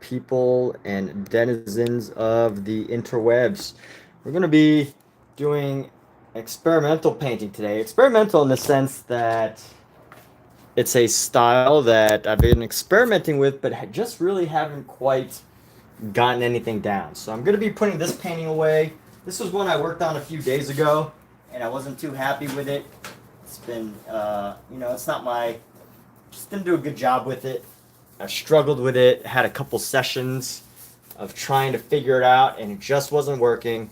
people and denizens of the interwebs. We're going to be doing experimental painting today. Experimental in the sense that it's a style that I've been experimenting with, but just really haven't quite gotten anything down. So I'm going to be putting this painting away. This was one I worked on a few days ago, and I wasn't too happy with it. It's been, it's not my, just didn't do a good job with it. I've struggled with it, had a couple sessions of trying to figure it out, and it just wasn't working.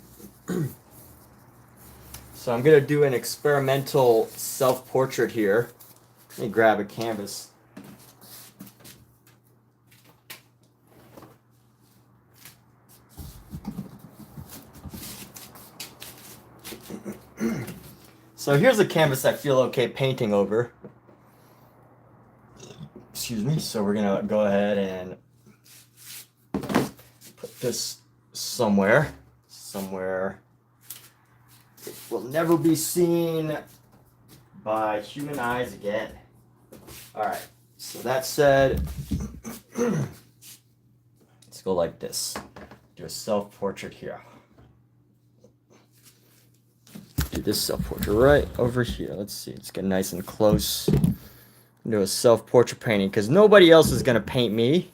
So I'm going to do an experimental self-portrait here. Let me grab a canvas. So here's a canvas I feel okay painting over. Excuse me. So we're going to go ahead and put this somewhere it will never be seen by human eyes again. All right. So that said, let's go like this. Do a self-portrait here. Do this self-portrait right over here. Let's see. Let's get nice and close. Do a self-portrait painting because nobody else is going to paint me.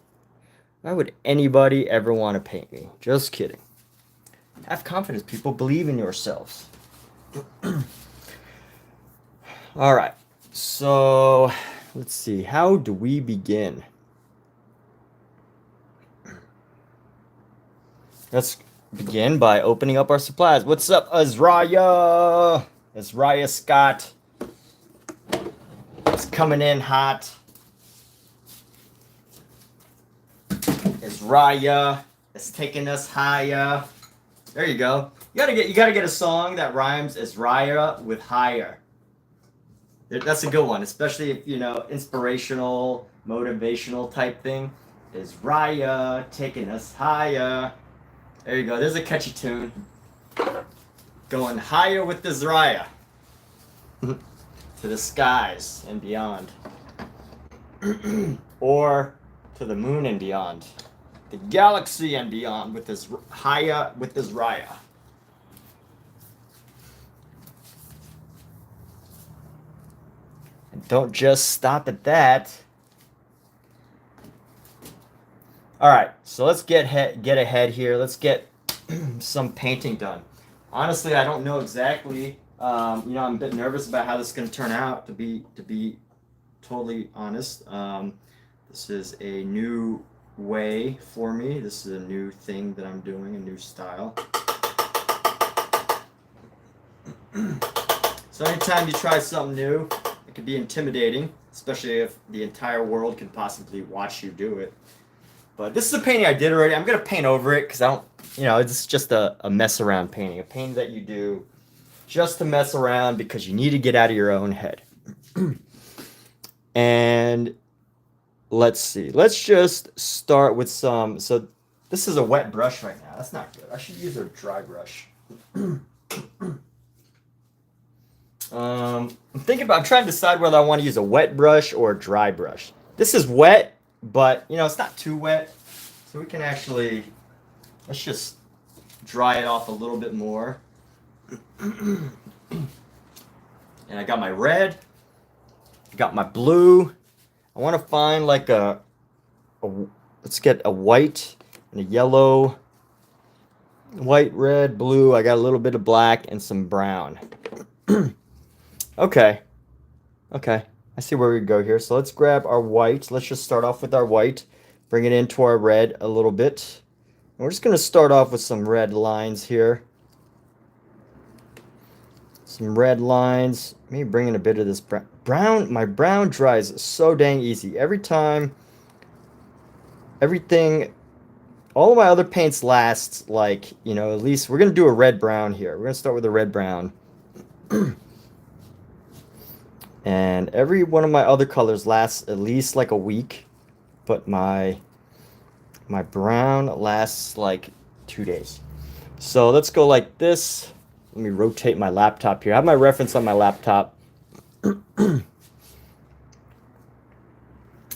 Why would anybody ever want to paint me? Just kidding. Have confidence, people. Believe in yourselves. All right. So let's see. How do we begin? Let's begin by opening up our supplies. What's up, Azraya? Azraya Scott. It's coming in hot. Azraya. It's taking us higher. There you go. You gotta get a song that rhymes Azraya with higher. That's a good one, especially if inspirational, motivational type thing. Azraya taking us higher. There you go. There's a catchy tune. Going higher with the Azraya. To the skies and beyond. Or to the moon and beyond. The galaxy and beyond with this higher with this Raya. And don't just stop at that. All right, so let's get ahead here. Let's get some painting done. Honestly, I don't know exactly. I'm a bit nervous about how this is going to turn out. To be totally honest, this is a new way for me. This is a new thing that I'm doing, a new style. So anytime you try something new, it can be intimidating, especially if the entire world can possibly watch you do it. But this is a painting I did already. I'm going to paint over it because I don't, it's just a mess around painting. A painting that you do just to mess around because you need to get out of your own head. And let's see. Let's just start with some. So this is a wet brush right now. That's not good. I should use a dry brush. I'm trying to decide whether I want to use a wet brush or a dry brush. This is wet, but it's not too wet. So we can actually, let's just dry it off a little bit more. And I got my red, I got my blue. I want to find like let's get a white and a yellow, white, red, blue. I got a little bit of black and some brown. Okay. I see where we go here. So let's grab our white. Let's just start off with our white. Bring it into our red a little bit. And we're just going to start off with some red lines here. Some red lines. Maybe bring in a bit of this brown. My brown dries so dang easy. Every time, all of my other paints last like, at least we're going to do a red-brown here. We're going to start with a red-brown. And every one of my other colors lasts at least like a week. But my brown lasts like 2 days. So let's go like this. Let me rotate my laptop here. I have my reference on my laptop. And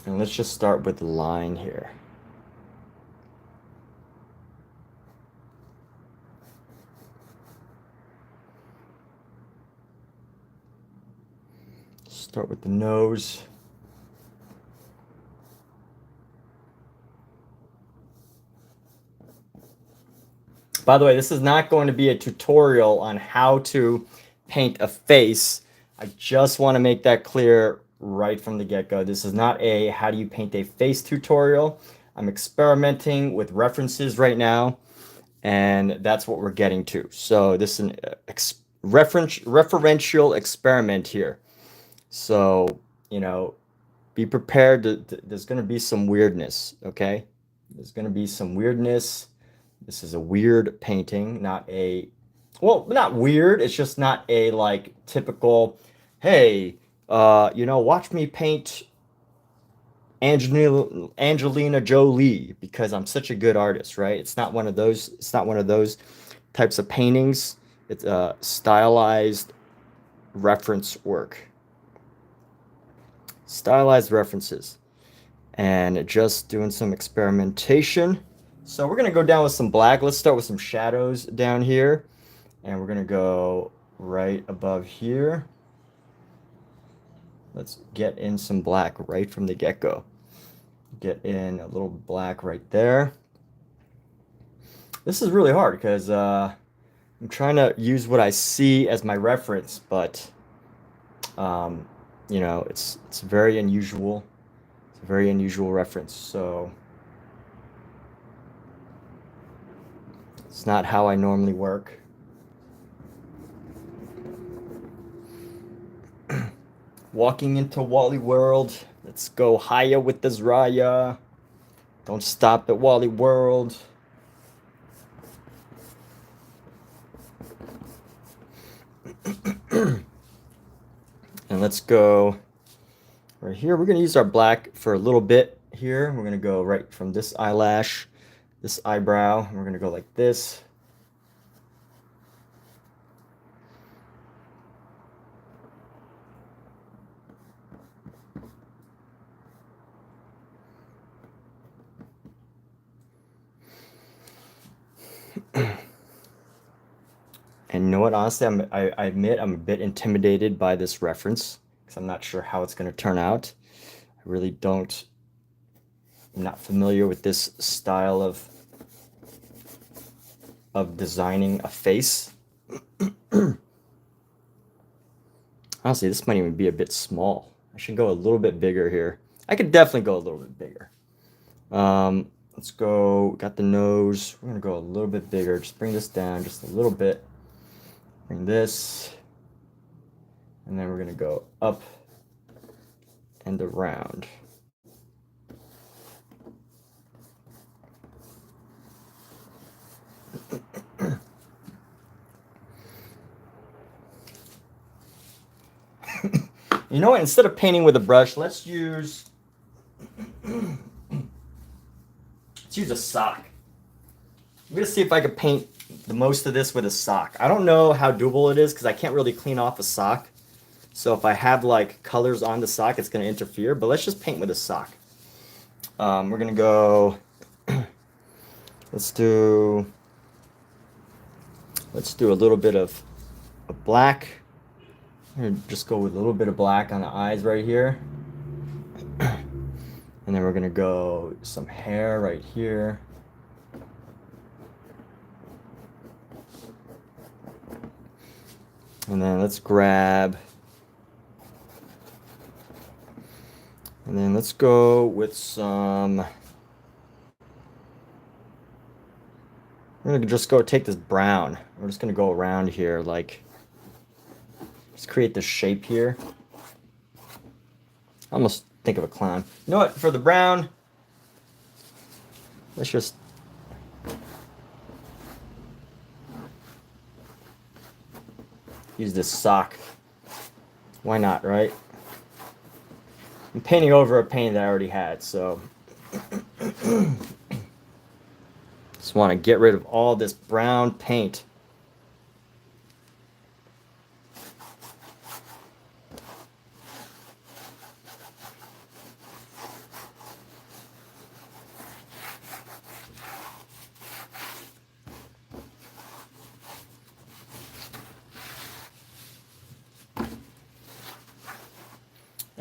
let's just start with the line here. Start with the nose. By the way, this is not going to be a tutorial on how to paint a face. I just want to make that clear right from the get-go. This is not a how do you paint a face tutorial. I'm experimenting with references right now, and that's what we're getting to. So this is an referential experiment here. So, you know, be prepared. There's going to be some weirdness, okay? There's going to be some weirdness. This is a weird painting, not a, well, not weird. It's just not a like typical, hey, you know, watch me paint Angelina Jolie because I'm such a good artist, right? It's not one of those. It's not one of those types of paintings. It's a stylized reference work. Stylized references. And just doing some experimentation. So we're going to go down with some black. Let's start with some shadows down here. And we're going to go right above here. Let's get in some black right from the get-go. Get in a little black right there. This is really hard because I'm trying to use what I see as my reference, but you know, it's very unusual. It's a very unusual reference, so it's not how I normally work. Walking into Wally World. Let's go higher with this Raya. Don't stop at Wally World. And let's go right here. We're going to use our black for a little bit here. We're going to go right from this eyelash, this eyebrow. And we're going to go like this. And you know what? Honestly, I admit I'm a bit intimidated by this reference because I'm not sure how it's going to turn out. I really don't. I'm not familiar with this style of designing a face. Honestly, this might even be a bit small. I should go a little bit bigger here. I could definitely go a little bit bigger. Let's go. Got the nose. We're going to go a little bit bigger. Just bring this down just a little bit. Bring this, and then we're going to go up and around. You know what? Instead of painting with a brush, let's use a sock. I'm going to see if I can paint the most of this with a sock. I don't know how doable it is because I can't really clean off a sock. So if I have like colors on the sock, it's going to interfere. But let's just paint with a sock. We're going to go, let's do a little bit of black. I'm going to just go with a little bit of black on the eyes right here. And then we're going to go some hair right here. And then let's grab, and then let's go with some, we're going to just go take this brown. We're just going to go around here, like, just create this shape here. I almost think of a clown. You know what, for the brown, let's just, use this sock. Why not, right? I'm painting over a paint that I already had, so just want to get rid of all this brown paint.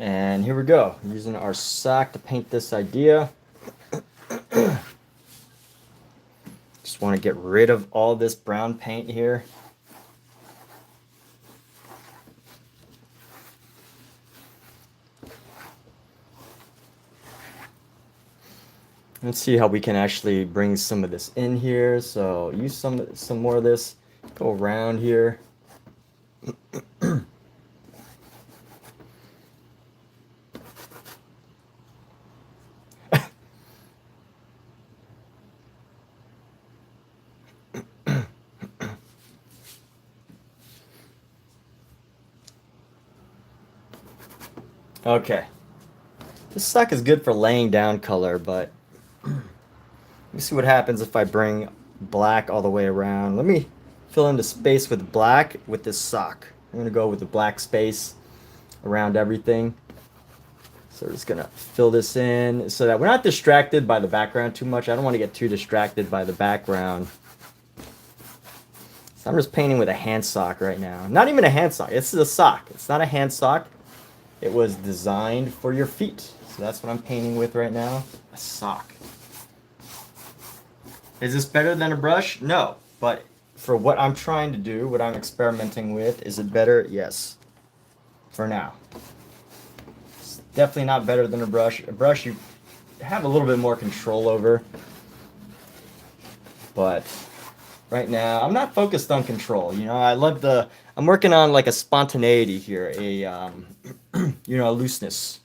And here we go, using our sock to paint this idea. Just want to get rid of all this brown paint here. Let's see how we can actually bring some of this in here. So use some more of this. Go around here. Okay. This sock is good for laying down color, but let me see what happens if I bring black all the way around. Let me fill in the space with black with this sock. I'm going to go with the black space around everything. So we're just going to fill this in so that we're not distracted by the background too much. I don't want to get too distracted by the background. So I'm just painting with a hand sock right now. Not even a hand sock. This is a sock. It's not a hand sock. It was designed for your feet. So that's what I'm painting with right now. A sock. Is this better than a brush? No. But for what I'm trying to do, what I'm experimenting with, is it better? Yes. For now. It's definitely not better than a brush. A brush you have a little bit more control over. But right now, I'm not focused on control. You know, I'm working on like a spontaneity here, a you know, a looseness.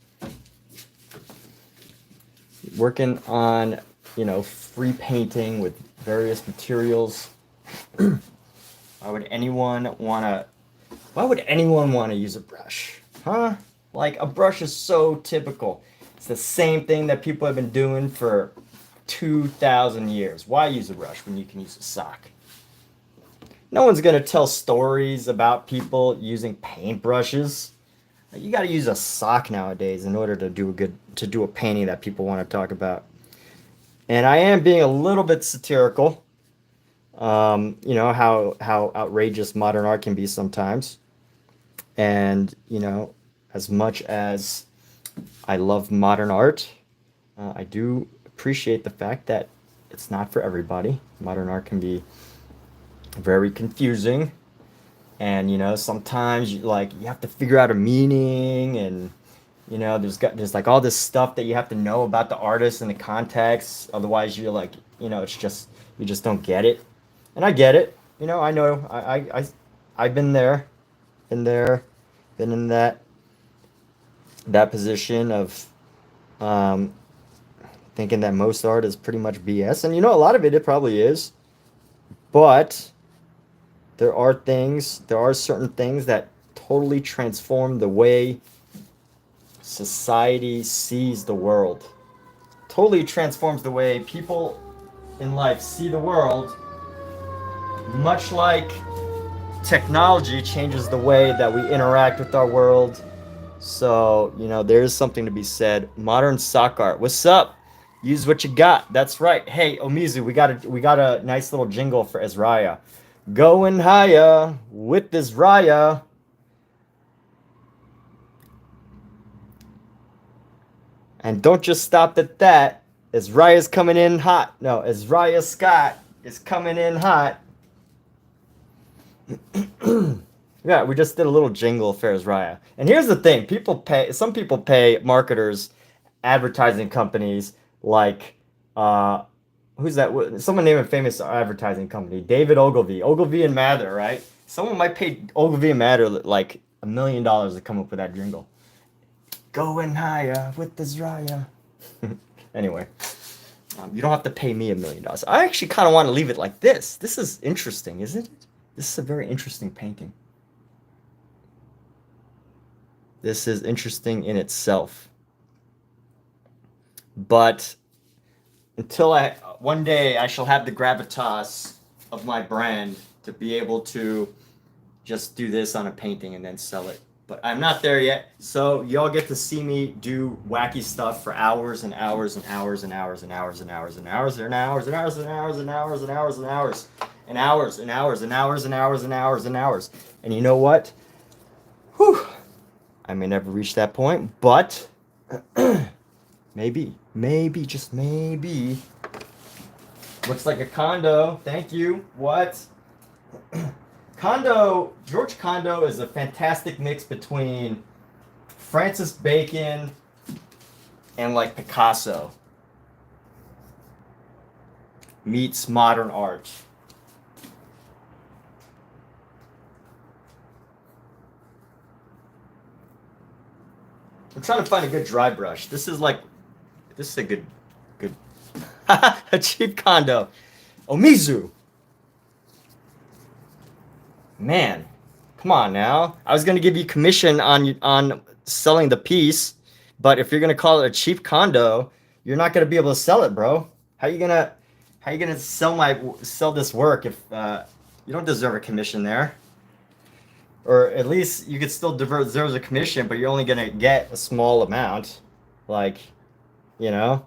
Working on, you know, free painting with various materials. Why would anyone want to use a brush? Huh? Like, a brush is so typical. It's the same thing that people have been doing for 2,000 years. Why use a brush when you can use a sock? No one's going to tell stories about people using paintbrushes. You got to use a sock nowadays in order to do a painting that people want to talk about. And I am being a little bit satirical. You know how outrageous modern art can be sometimes. And, you know, as much as I love modern art, I do appreciate the fact that it's not for everybody. Modern art can be very confusing. And, you know, sometimes you have to figure out a meaning, and, you know, there's like all this stuff that you have to know about the artist and the context. Otherwise, you're like, you know, you just don't get it. And I get it. You know, I've been there, been in that position of thinking that most art is pretty much BS. And, you know, a lot of it probably is. But there are certain things that totally transform the way society sees the world. Totally transforms the way people in life see the world, much like technology changes the way that we interact with our world. So, you know, there's something to be said. Modern sock art. What's up? Use what you got. That's right. Hey, Omizu, we got a nice little jingle for Ezraya. Going higher with this Raya. And don't just stop at that. Ezraya's coming in hot. No, Ezraya Scott is coming in hot. Yeah, we just did a little jingle for Ezraya. And here's the thing. Some people pay marketers, advertising companies like who's that? Someone name a famous advertising company. David Ogilvy and Mather, right? Someone might pay Ogilvy and Mather like $1 million to come up with that jingle. Going higher with this Raya. Anyway, you don't have to pay me $1 million. I actually kind of want to leave it like this. This is interesting, isn't it? This is a very interesting painting. This is interesting in itself. But until one day I shall have the gravitas of my brand to be able to just do this on a painting and then sell it. But I'm not there yet. So y'all get to see me do wacky stuff for hours and hours and hours and hours and hours and hours and hours and hours and hours and hours and hours and hours and hours and hours and hours and hours and hours and hours and hours. And you know what? Whew. I may never reach that point, but maybe, just maybe. Looks like a condo. Thank you. What? Condo, George Condo is a fantastic mix between Francis Bacon and like Picasso meets modern art. I'm trying to find a good dry brush. This is a good a cheap condo. Omizu. Man, come on now. I was gonna give you commission on selling the piece, but if you're gonna call it a cheap condo, you're not gonna be able to sell it, bro. How you gonna sell this work if you don't deserve a commission there? Or at least you could still deserve a commission, but you're only gonna get a small amount, like, you know.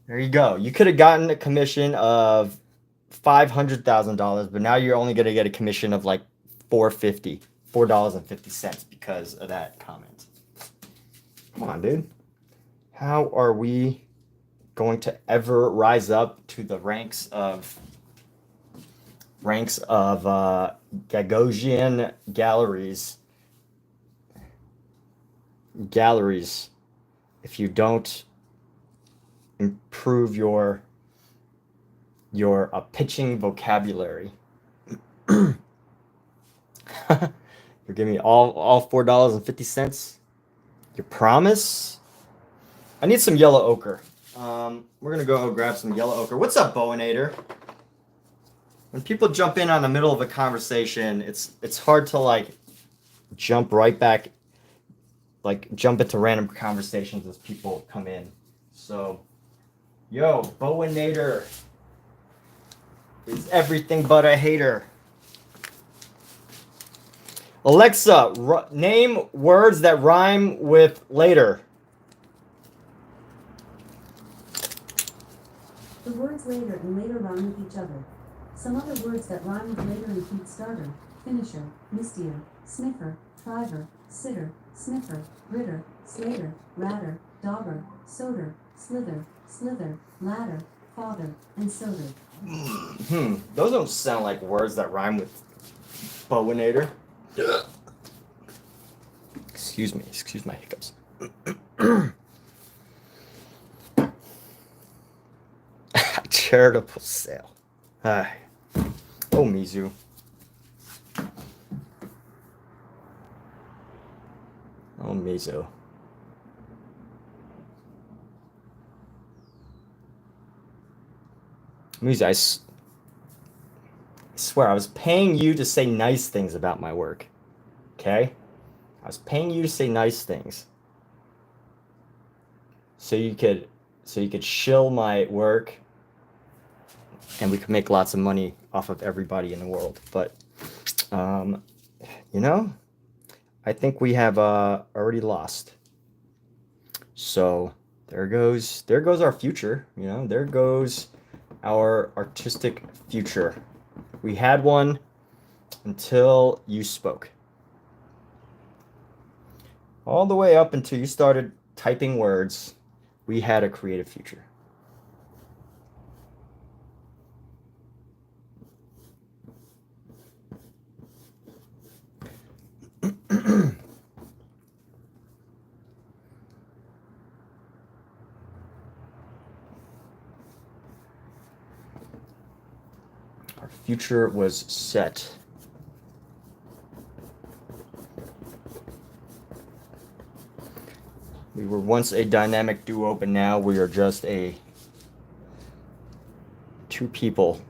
There you go. You could have gotten a commission of $500,000, but now you're only going to get a commission of like $4.50 because of that comment. Come on, dude. How are we going to ever rise up to the ranks of Gagosian galleries if you don't improve your pitching vocabulary? You're giving me all $4.50. You promise? I need some yellow ochre. We're gonna go grab some yellow ochre. What's up, Bowinator? When people jump in on the middle of a conversation, it's hard to like jump right back, like jump into random conversations as people come in. So, yo, Bowinator is everything but a hater. Alexa, name words that rhyme with later. The words later and later rhyme with each other. Some other words that rhyme with later include starter, finisher, mistier, sniffer, thriver, sitter, sniffer, ritter, slater, ratter, dauber, soder, slither, slither, ladder, father, and soder. Those don't sound like words that rhyme with Bowinator. Excuse me. Excuse my hiccups. Charitable sale. Hi. Oh, Mizu. Oh, Mizu. Mizu, I swear, I was paying you to say nice things about my work. Okay? I was paying you to say nice things. So you could shill my work and we could make lots of money off of everybody in the world. But, you know, I think we have already lost. So there goes our future. You know, there goes our artistic future. We had one until you spoke. All the way up until you started typing words, we had a creative future. Our future was set. We were once a dynamic duo, but now we are just two people.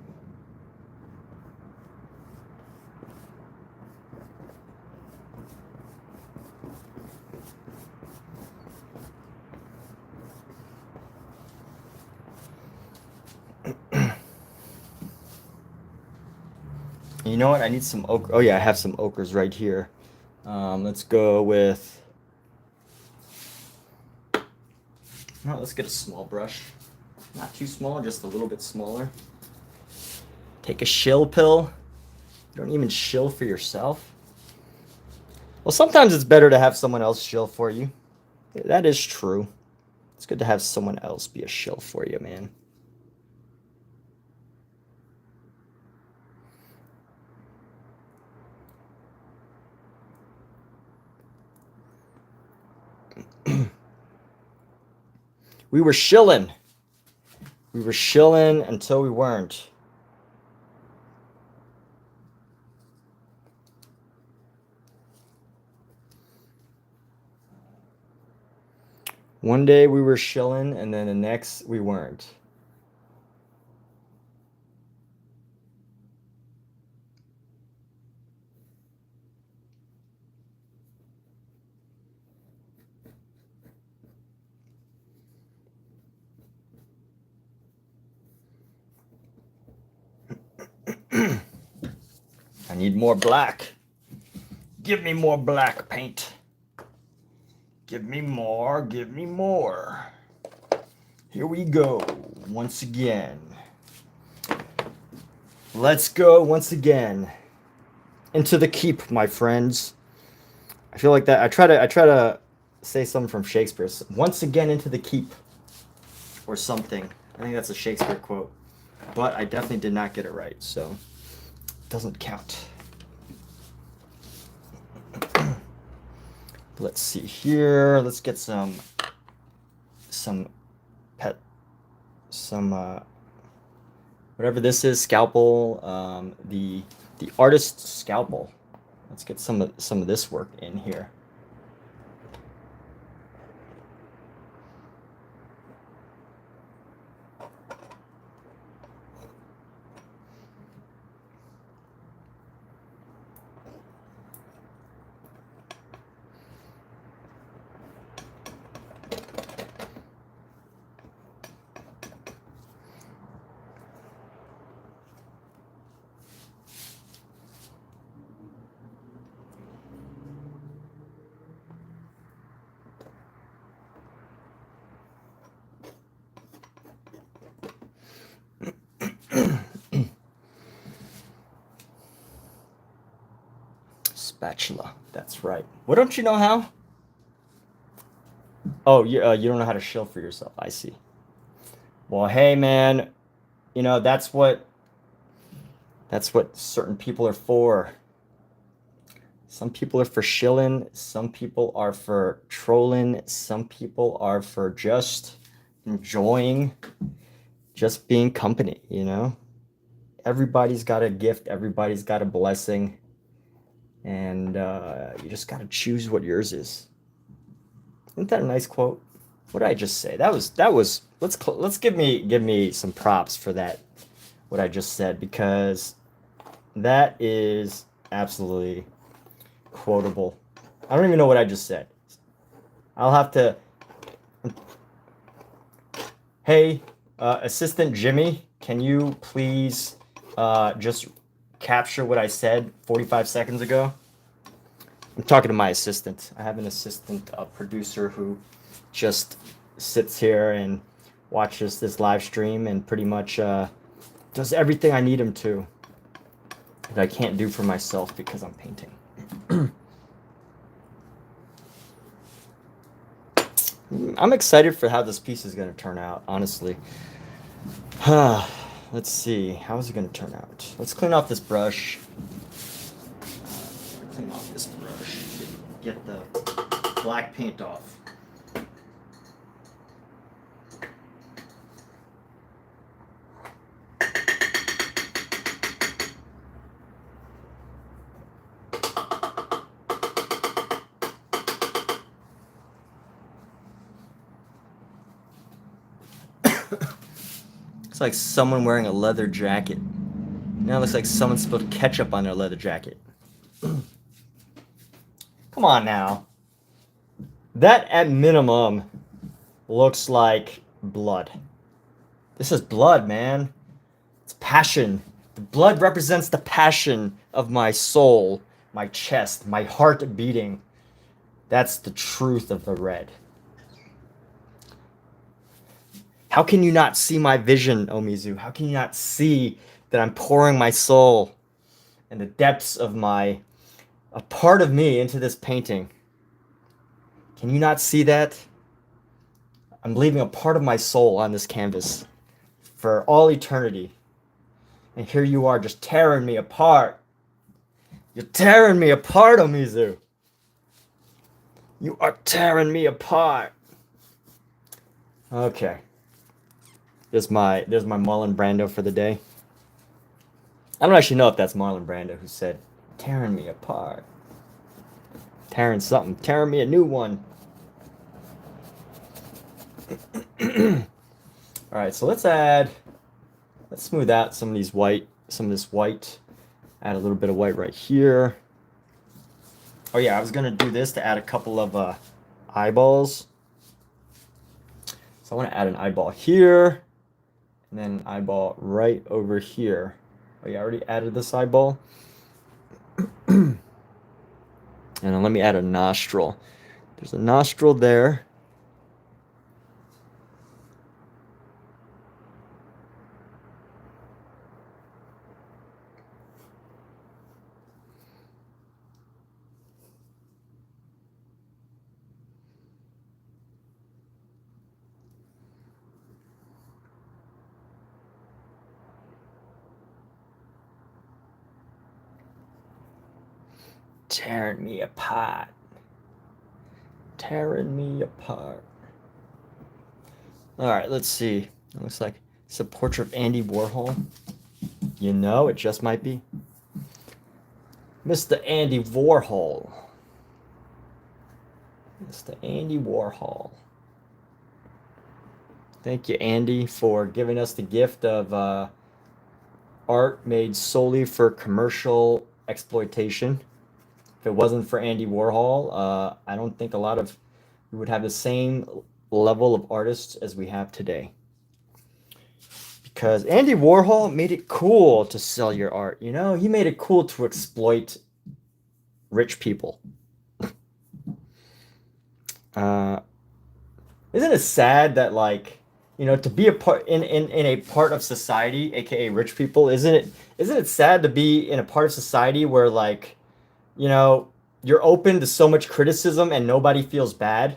You know what? I need some ochre. Oh yeah, I have some ochres right here. Let's go with... No, let's get a small brush. Not too small, just a little bit smaller. Take a shill pill. You don't even shill for yourself. Well, sometimes it's better to have someone else shill for you. That is true. It's good to have someone else be a shill for you, man. We were shilling. We were shilling until we weren't. One day we were shilling, and then the next we weren't. I need more black. Give me more black paint. Give me more, give me more. Here we go, once again. Let's go once again. Into the keep, my friends. I feel like that I try to say something from Shakespeare. Once again into the keep. Or something. I think that's a Shakespeare quote. But I definitely did not get it right, so it doesn't count. Let's see here. Let's get some whatever this is, scalpel, the artist's scalpel. Let's get some of this work in here. Spatula, that's right. What, don't you know how? Oh, you don't know how to shill for yourself. I see. Well, hey, man, you know, that's what certain people are for. Some people are for shilling. Some people are for trolling. Some people are for just enjoying, just being company, you know? Everybody's got a gift. Everybody's got a blessing. And you just got to choose what yours is. Isn't that a nice quote? What did I just say? That was. Let's give me some props for that. What I just said, because that is absolutely quotable. I don't even know what I just said. I'll have to. Hey, Assistant Jimmy, can you please just capture what I said 45 seconds ago? I'm talking to my assistant. I have an assistant, a producer who just sits here and watches this live stream and pretty much does everything I need him to that I can't do for myself because I'm painting. I'm excited for how this piece is going to turn out, honestly. Let's see. How is it going to turn out? Let's clean off this brush. Clean off this brush. Get the black paint off. It's like someone wearing a leather jacket. Now it looks like someone spilled ketchup on their leather jacket. Come on now. That at minimum looks like blood. This is blood, man. It's passion. The blood represents the passion of my soul, my chest, my heart beating. That's the truth of the red. How can you not see my vision, Omizu? How can you not see that I'm pouring my soul and the depths of my a part of me into this painting. Can you not see that? I'm leaving a part of my soul on this canvas for all eternity. And here you are just tearing me apart. You're tearing me apart, Omizu. You are tearing me apart. Okay. There's my Marlon Brando for the day. I don't actually know if that's Marlon Brando who said, tearing me apart. Tearing something. Tearing me a new one. Alright, so let's smooth out some of this white. Add a little bit of white right here. Oh yeah, I was gonna do this to add a couple of eyeballs. So I want to add an eyeball here, and then an eyeball right over here. Oh yeah, I already added this eyeball. And then let me add a nostril. There's a nostril there. Tearing me apart. Tearing me apart. All right, let's see. It looks like it's a portrait of Andy Warhol. You know, it just might be. Mr. Andy Warhol. Mr. Andy Warhol. Thank you, Andy, for giving us the gift of art made solely for commercial exploitation. If it wasn't for Andy Warhol, I don't think we would have the same level of artists as we have today. Because Andy Warhol made it cool to sell your art, you know? He made it cool to exploit rich people. Isn't it sad that, like, you know, to be a part in a part of society, aka rich people, isn't it sad to be in a part of society where, like, you know, you're open to so much criticism and nobody feels bad?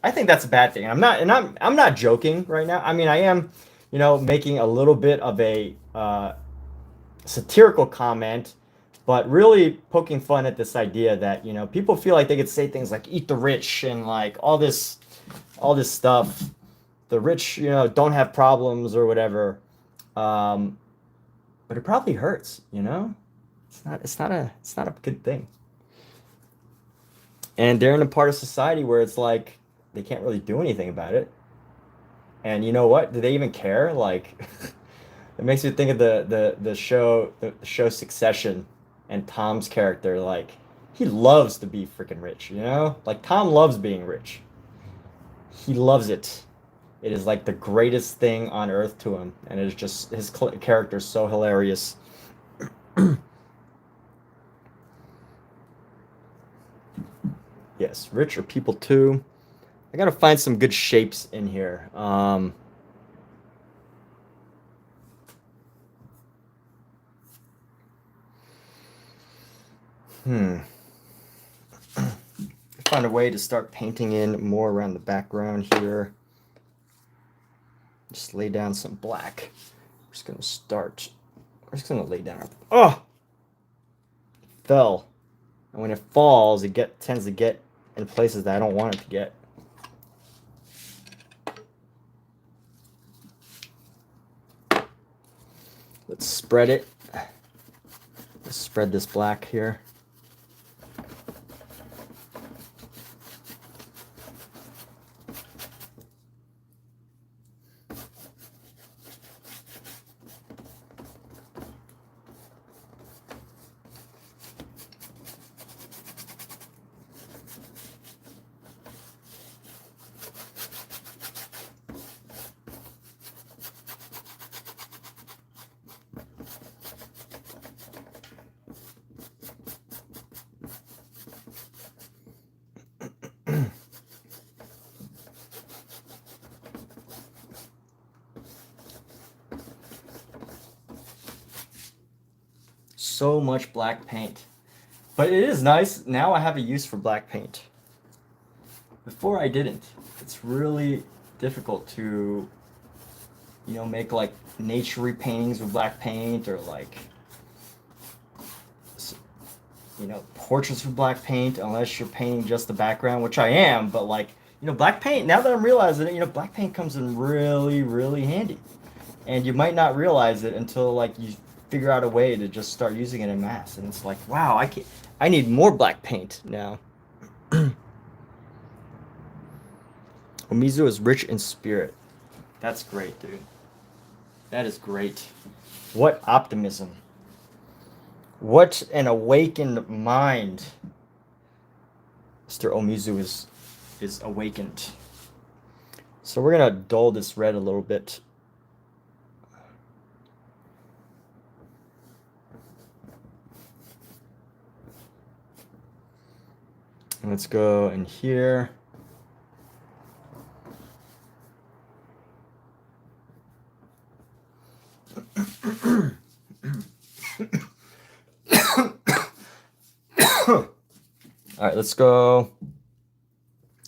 I think that's a bad thing. I'm not joking right now. I mean, I am, you know, making a little bit of a satirical comment, but really poking fun at this idea that, you know, people feel like they could say things like "eat the rich" and like all this stuff. The rich, you know, don't have problems or whatever. But it probably hurts, you know? It's not a good thing. And they're in a part of society where it's like they can't really do anything about it. And you know what? Do they even care? Like, it makes me think of the show Succession, and Tom's character. Like, he loves to be freaking rich, you know? Like, Tom loves being rich. He loves it. It is like the greatest thing on earth to him, and it is just his character is so hilarious. Yes, rich are people too. I gotta find some good shapes in here. Find a way to start painting in more around the background here. Just lay down some black. I'm just gonna lay down. Oh! It fell. And when it falls, it tends to get in places that I don't want it to get. Let's spread it. Let's spread this black here. So much black paint. But it is nice. Now I have a use for black paint. Before I didn't. It's really difficult to, you know, make like nature-y paintings with black paint, or like, you know, portraits with black paint, unless you're painting just the background, which I am. But like, you know, black paint, now that I'm realizing it, you know, black paint comes in really, really handy. And you might not realize it until like you figure out a way to just start using it in mass. And it's like, wow, I need more black paint now. Omizu is rich in spirit. That's great, dude. That is great. What optimism. What an awakened mind. Mr. Omizu is awakened. So we're gonna dull this red a little bit. Let's go in here. All right, let's go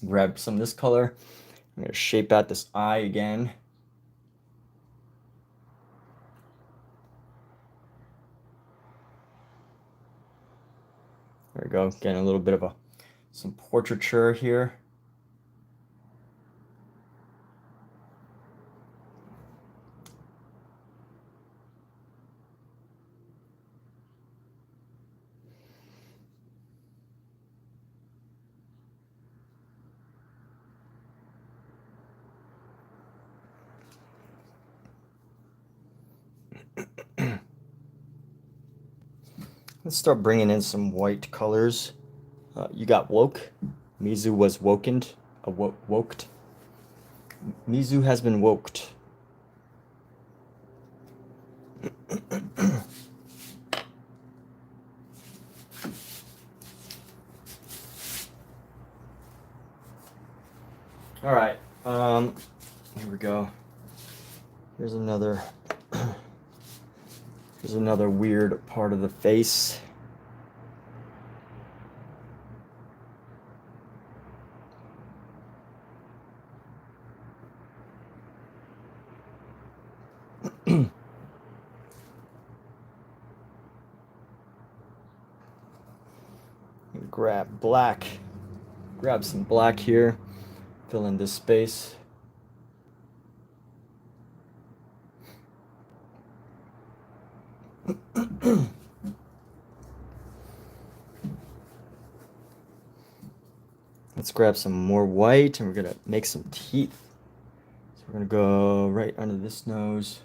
grab some of this color. I'm going to shape out this eye again. There we go. Getting a little bit of some portraiture here. Let's start bringing in some white colors. You got woke. Mizu was wokened. Woked. Mizu has been woked. All right. Here we go. Here's another. Here's another weird part of the face. Grab black. Grab some black here. Fill in this space. Let's grab some more white, and we're gonna make some teeth. So we're gonna go right under this nose.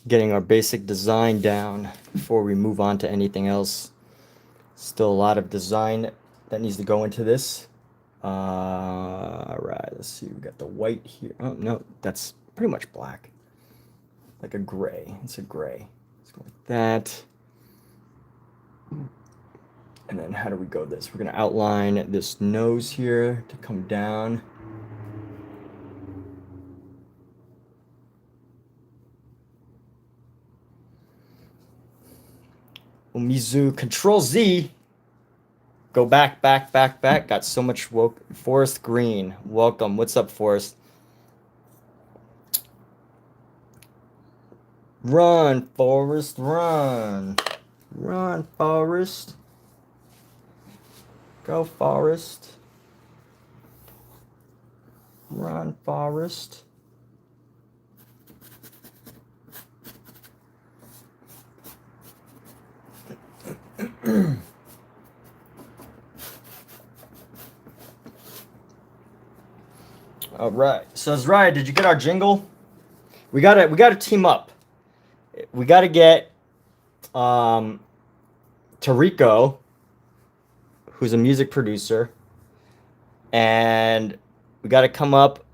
Getting our basic design down before we move on to anything else. Still a lot of design that needs to go into this. All right, let's see. We got the white here. Oh no, that's pretty much black. Like a gray. It's a gray. Let's go like that. And then how do we go this? We're gonna outline this nose here to come down. Mizu, Control Z. Go back, back, back, back. Got so much woke. Forest Green, welcome. What's up, Forest? Run, Forest, run. Run, Forest. Go, Forest. Run, Forest. All right. So Zraya, did you get our jingle? We gotta team up. We gotta get Tariko, who's a music producer, And we got to come up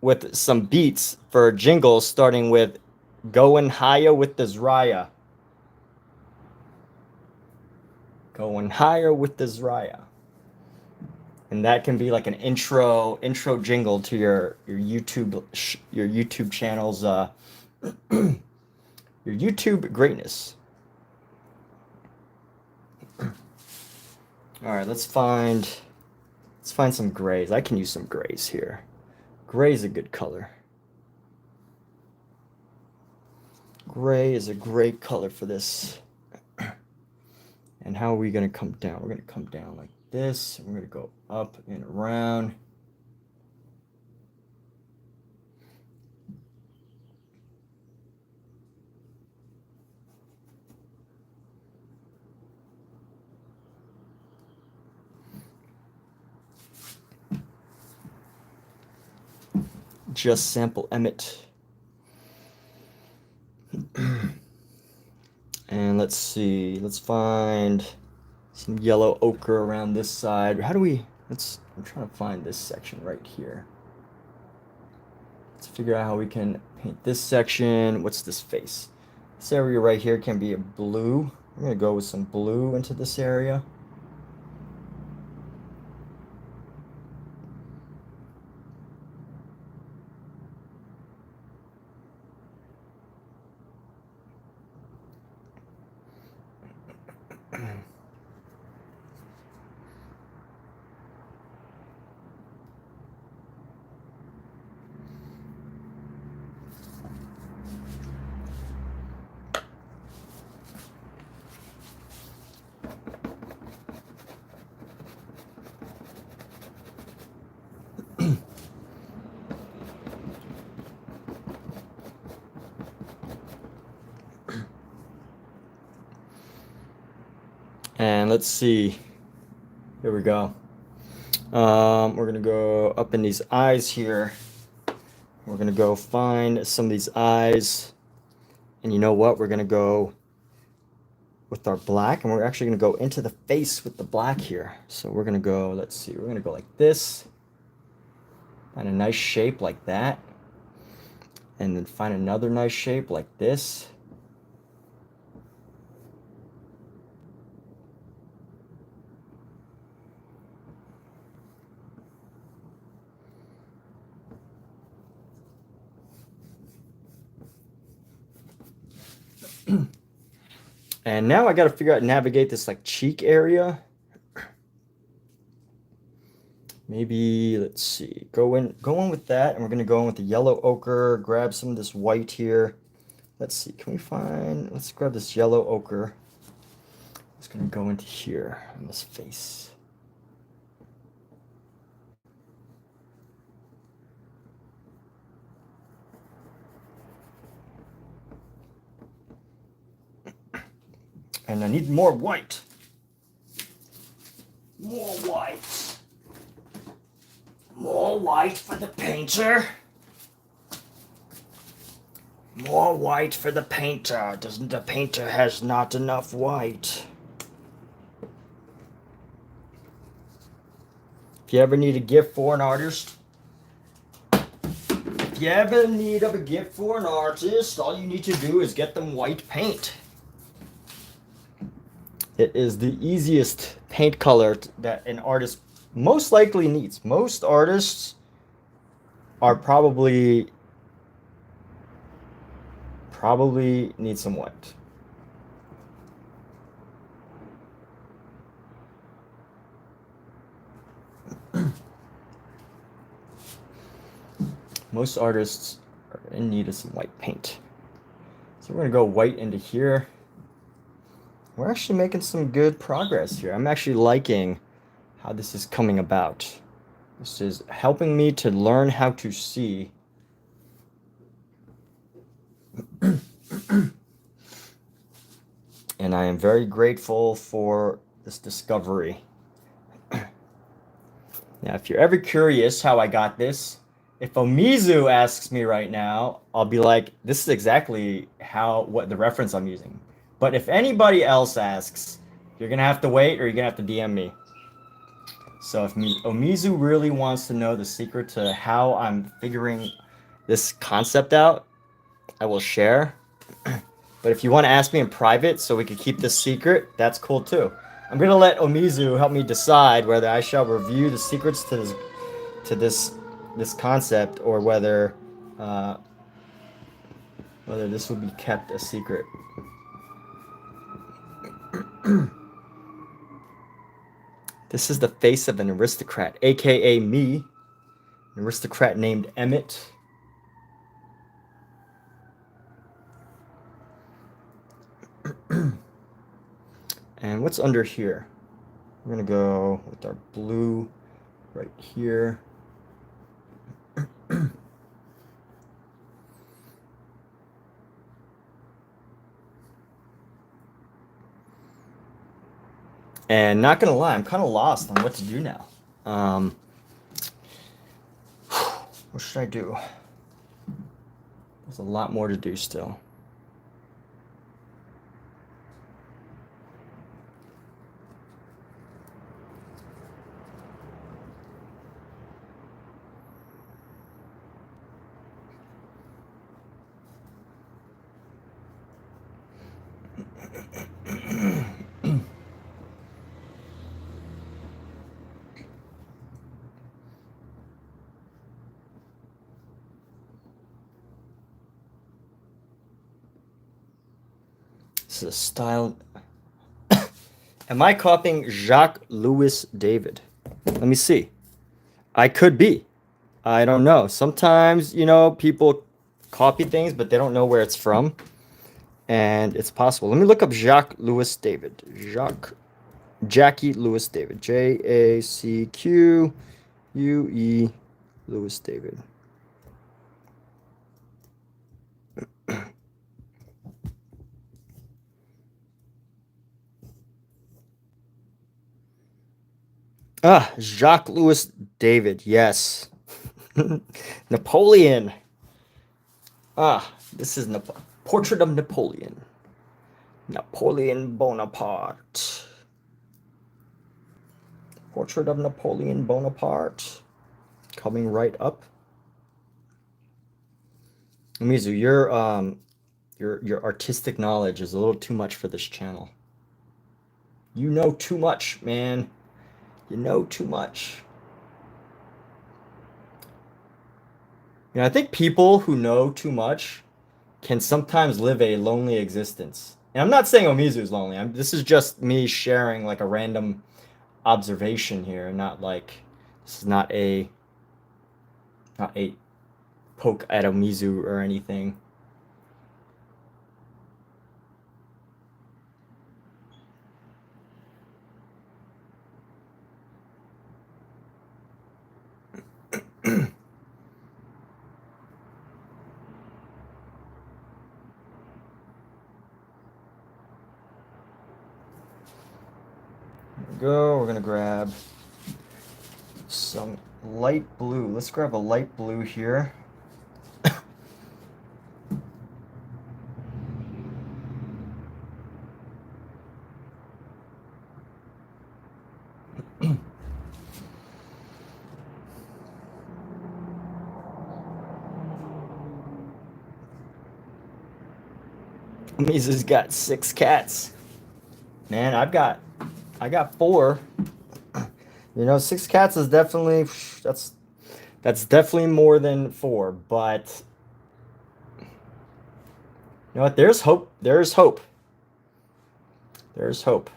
with some beats for jingles, starting with Going Higher with the Zraya. Going higher with the Zraya. And that can be like an intro jingle to your YouTube channel's your YouTube greatness. All right, let's find some grays. I can use some grays here. Gray is a good color. Gray is a great color for this. And how are we going to come down? We're going to come down like this. And we're going to go up and around. Just sample Emmett. And let's see, let's find some yellow ochre around this side. How do we, I'm trying to find this section right here. Let's figure out how we can paint this section. What's this face? This area right here can be a blue. I'm gonna go with some blue into this area. And let's see, here we go. We're gonna go up in these eyes here. We're gonna go find some of these eyes. And you know what? We're gonna go with our black, and we're actually gonna go into the face with the black here. So we're gonna go, let's see, we're gonna go like this. Find a nice shape like that. And then find another nice shape like this. And now I got to figure out, navigate this like cheek area. Maybe, let's see, go in with that, and we're gonna go in with the yellow ochre, grab some of this white here. Let's see, let's grab this yellow ochre. It's gonna go into here on this face. And I need more white. More white. More white for the painter. More white for the painter. Doesn't the painter has not enough white? If you ever need a gift for an artist, all you need to do is get them white paint. It is the easiest paint color that an artist most likely needs. Most artists are probably need some white. Most artists are in need of some white paint. So we're gonna go white into here. We're actually making some good progress here. I'm actually liking how this is coming about. This is helping me to learn how to see. And I am very grateful for this discovery. Now, if you're ever curious how I got this, if Omizu asks me right now, I'll be like, this is exactly what the reference I'm using. But if anybody else asks, you're gonna have to wait, or you're gonna have to DM me. So if Omizu really wants to know the secret to how I'm figuring this concept out, I will share. But if you want to ask me in private so we can keep this secret, that's cool too. I'm gonna let Omizu help me decide whether I shall review the secrets to this concept or whether this will be kept a secret. This is the face of an aristocrat, aka me, an aristocrat named Emmett. And what's under here? We're gonna go with our blue right here. And not gonna lie, I'm kind of lost on what to do now. What should I do? There's a lot more to do still. This is a style. Am I copying Jacques Louis David? Let me see. I could be. I don't know. Sometimes, you know, people copy things, but they don't know where it's from. And it's possible. Let me look up Jacques Louis David. Jackie Louis David. Jacque Louis David. Jacques Louis David. Yes. Napoleon. This is Portrait of Napoleon. Napoleon Bonaparte. Portrait of Napoleon Bonaparte. Coming right up. Mizu, your artistic knowledge is a little too much for this channel. You know too much, man. You know too much. You know, I think people who know too much can sometimes live a lonely existence. And I'm not saying Omizu is lonely. This is just me sharing like a random observation here, not like this is not a poke at Omizu or anything. We're gonna grab some light blue. Let's grab a light blue here. Mizu's got 6 cats. Man, I got 4. You know, 6 cats is definitely that's definitely more than 4, but you know what? There's hope. There's hope. There's hope.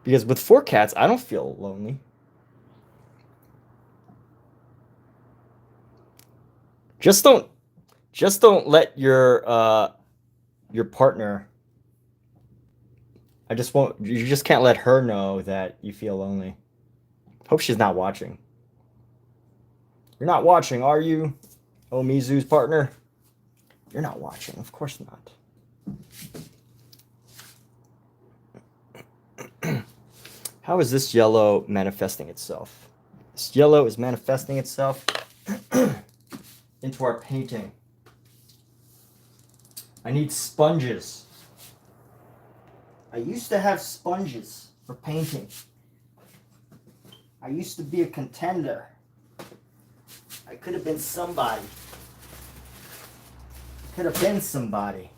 Because with 4 cats, I don't feel lonely. Just don't let your partner. You just can't let her know that you feel lonely. Hope she's not watching. You're not watching, are you? Omizu's partner? You're not watching, of course not. How is this yellow manifesting itself? This yellow is manifesting itself into our painting. I need sponges. I used to have sponges for painting. I used to be a contender. I could have been somebody. Could have been somebody.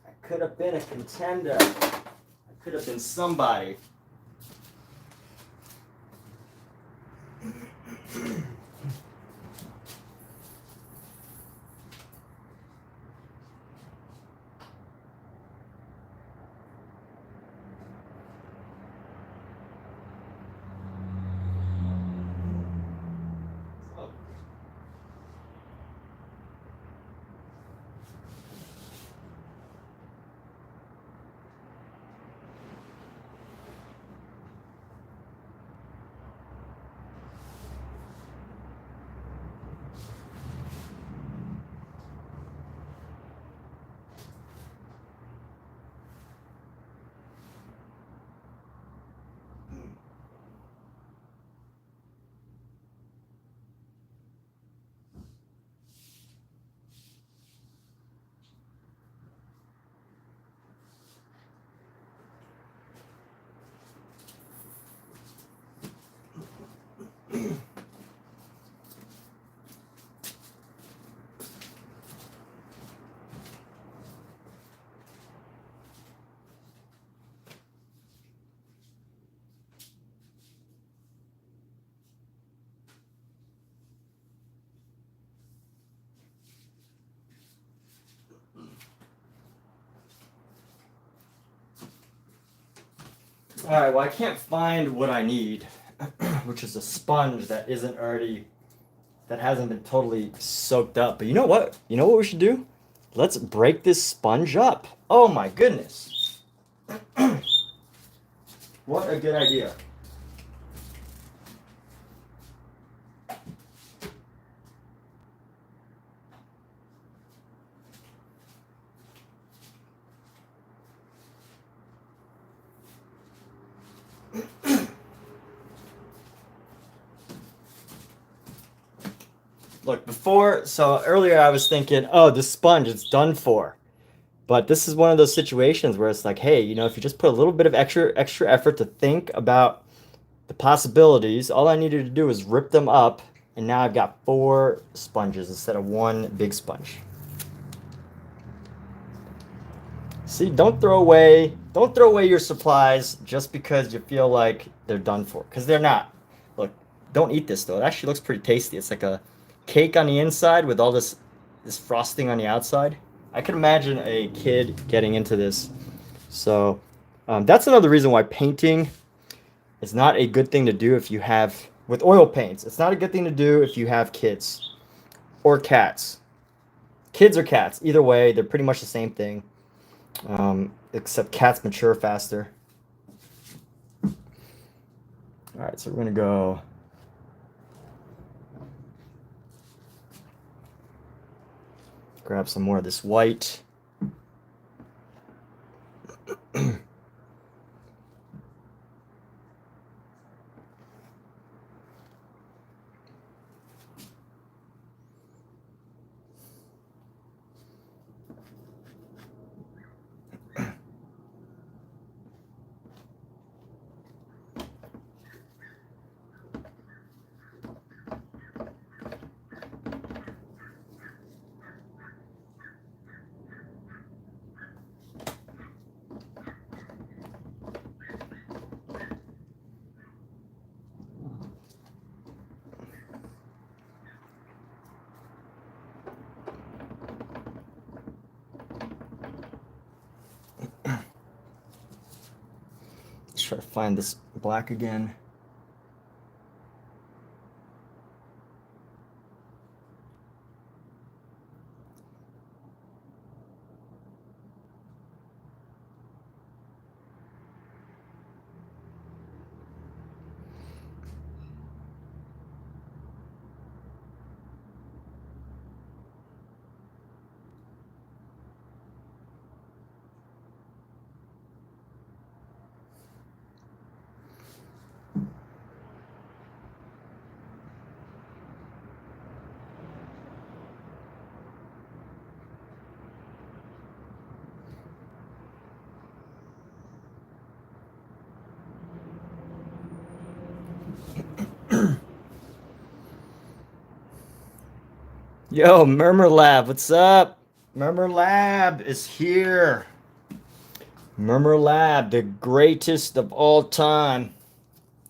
I could have been a contender. I could have been somebody. Alright, well I can't find what I need, which is a sponge that hasn't been totally soaked up. But you know what? You know what we should do? Let's break this sponge up. Oh my goodness. What a good idea. Look, so earlier I was thinking, oh, this sponge, it's done for. But this is one of those situations where it's like, hey, if you just put a little bit of extra effort to think about the possibilities, all I needed to do was rip them up, and now I've got 4 sponges instead of 1 big sponge. See, don't throw away your supplies just because you feel like they're done for, because they're not. Look, don't eat this though. It actually looks pretty tasty. It's like a cake on the inside with all this frosting on the outside. I can imagine a kid getting into this. So that's another reason why painting is not a good thing to do with oil paints. It's not a good thing to do if you have kids or cats. Kids or cats, either way, they're pretty much the same thing. Except cats mature faster. All right, so we're gonna go. Grab some more of this white. Let's try to find this black again. Yo, Murmur Lab, what's up? Murmur Lab is here. Murmur Lab, the greatest of all time.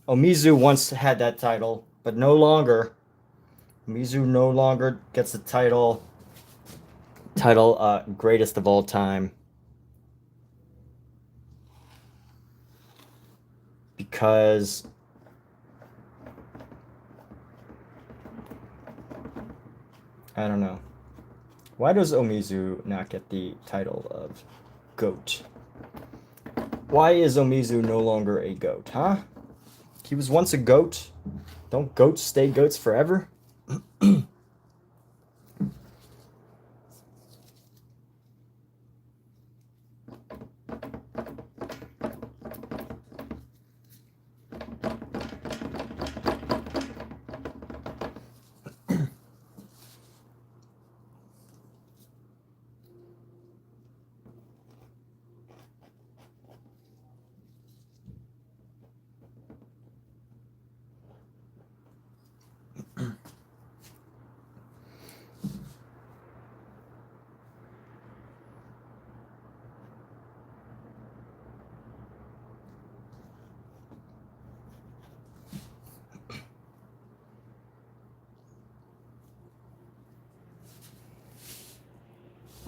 Omizu once had that title, but no longer. Omizu no longer gets the title greatest of all time. Because I don't know. Why does Omizu not get the title of GOAT? Why is Omizu no longer a GOAT, huh? He was once a GOAT. Don't goats stay goats forever?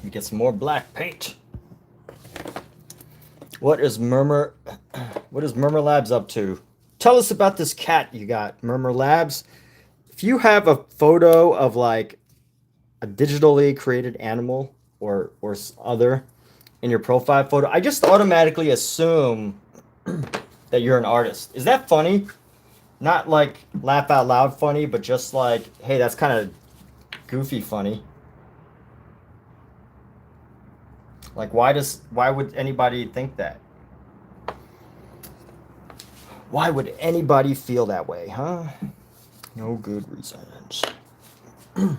We get some more black paint. What is Murmur Labs up to? Tell us about this cat you got, Murmur Labs. If you have a photo of like a digitally created animal or other in your profile photo, I just automatically assume that you're an artist. Is that funny? Not like laugh out loud funny, but just like, hey, that's kind of goofy funny. Like, why would anybody think that? Why would anybody feel that way, huh? No good reasons. How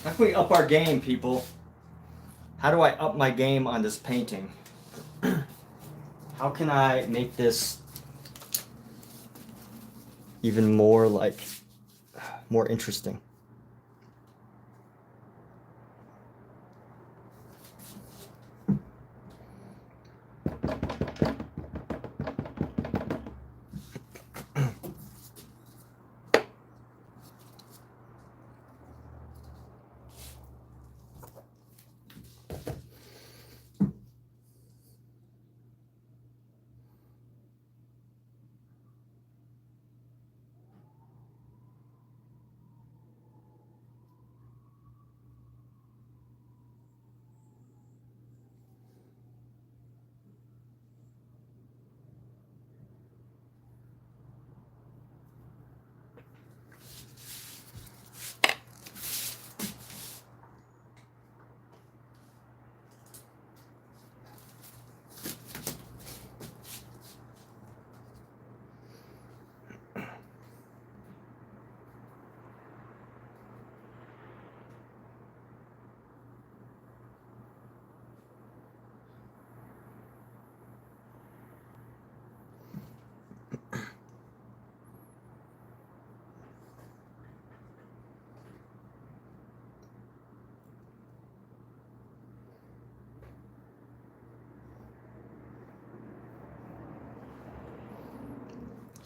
can we up our game, people? How do I up my game on this painting? How can I make this even more more interesting?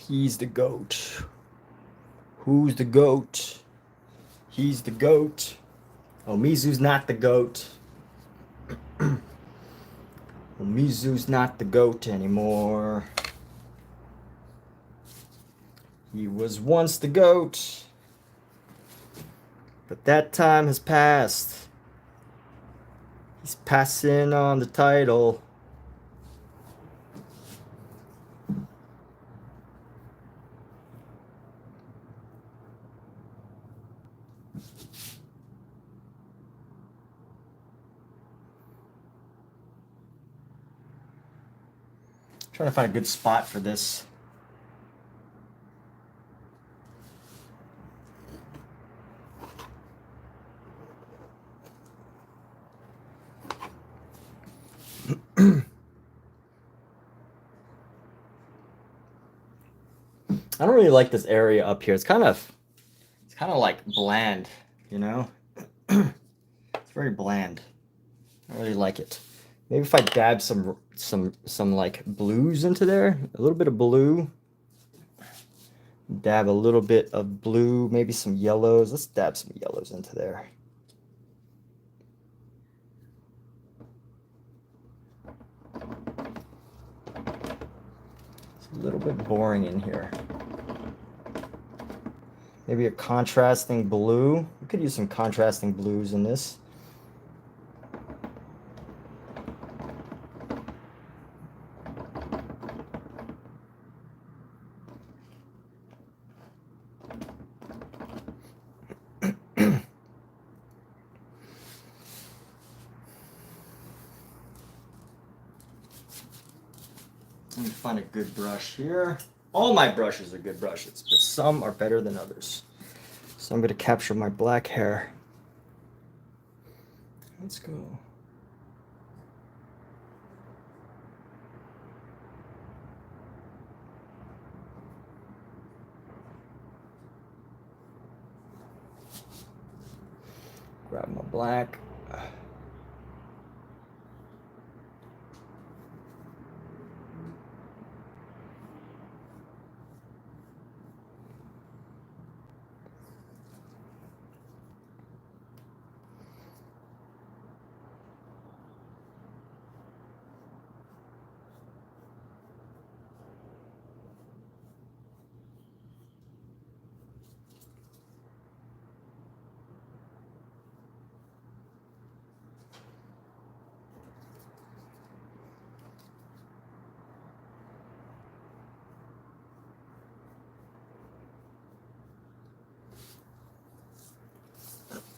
He's the GOAT. Who's the GOAT? He's the GOAT. Omizu's not the GOAT. Omizu's not the GOAT anymore. He was once the GOAT. But that time has passed. He's passing on the title. Trying to find a good spot for this. I don't really like this area up here. It's kind of like bland, you know? It's very bland. I don't really like it. Maybe if I dab some like blues into there, a little bit of blue. Dab a little bit of blue, maybe some yellows. Let's dab some yellows into there. It's a little bit boring in here. Maybe a contrasting blue. We could use some contrasting blues in this. Let me find a good brush here. All my brushes are good brushes, but some are better than others. So I'm going to capture my black hair. Let's go. Grab my black.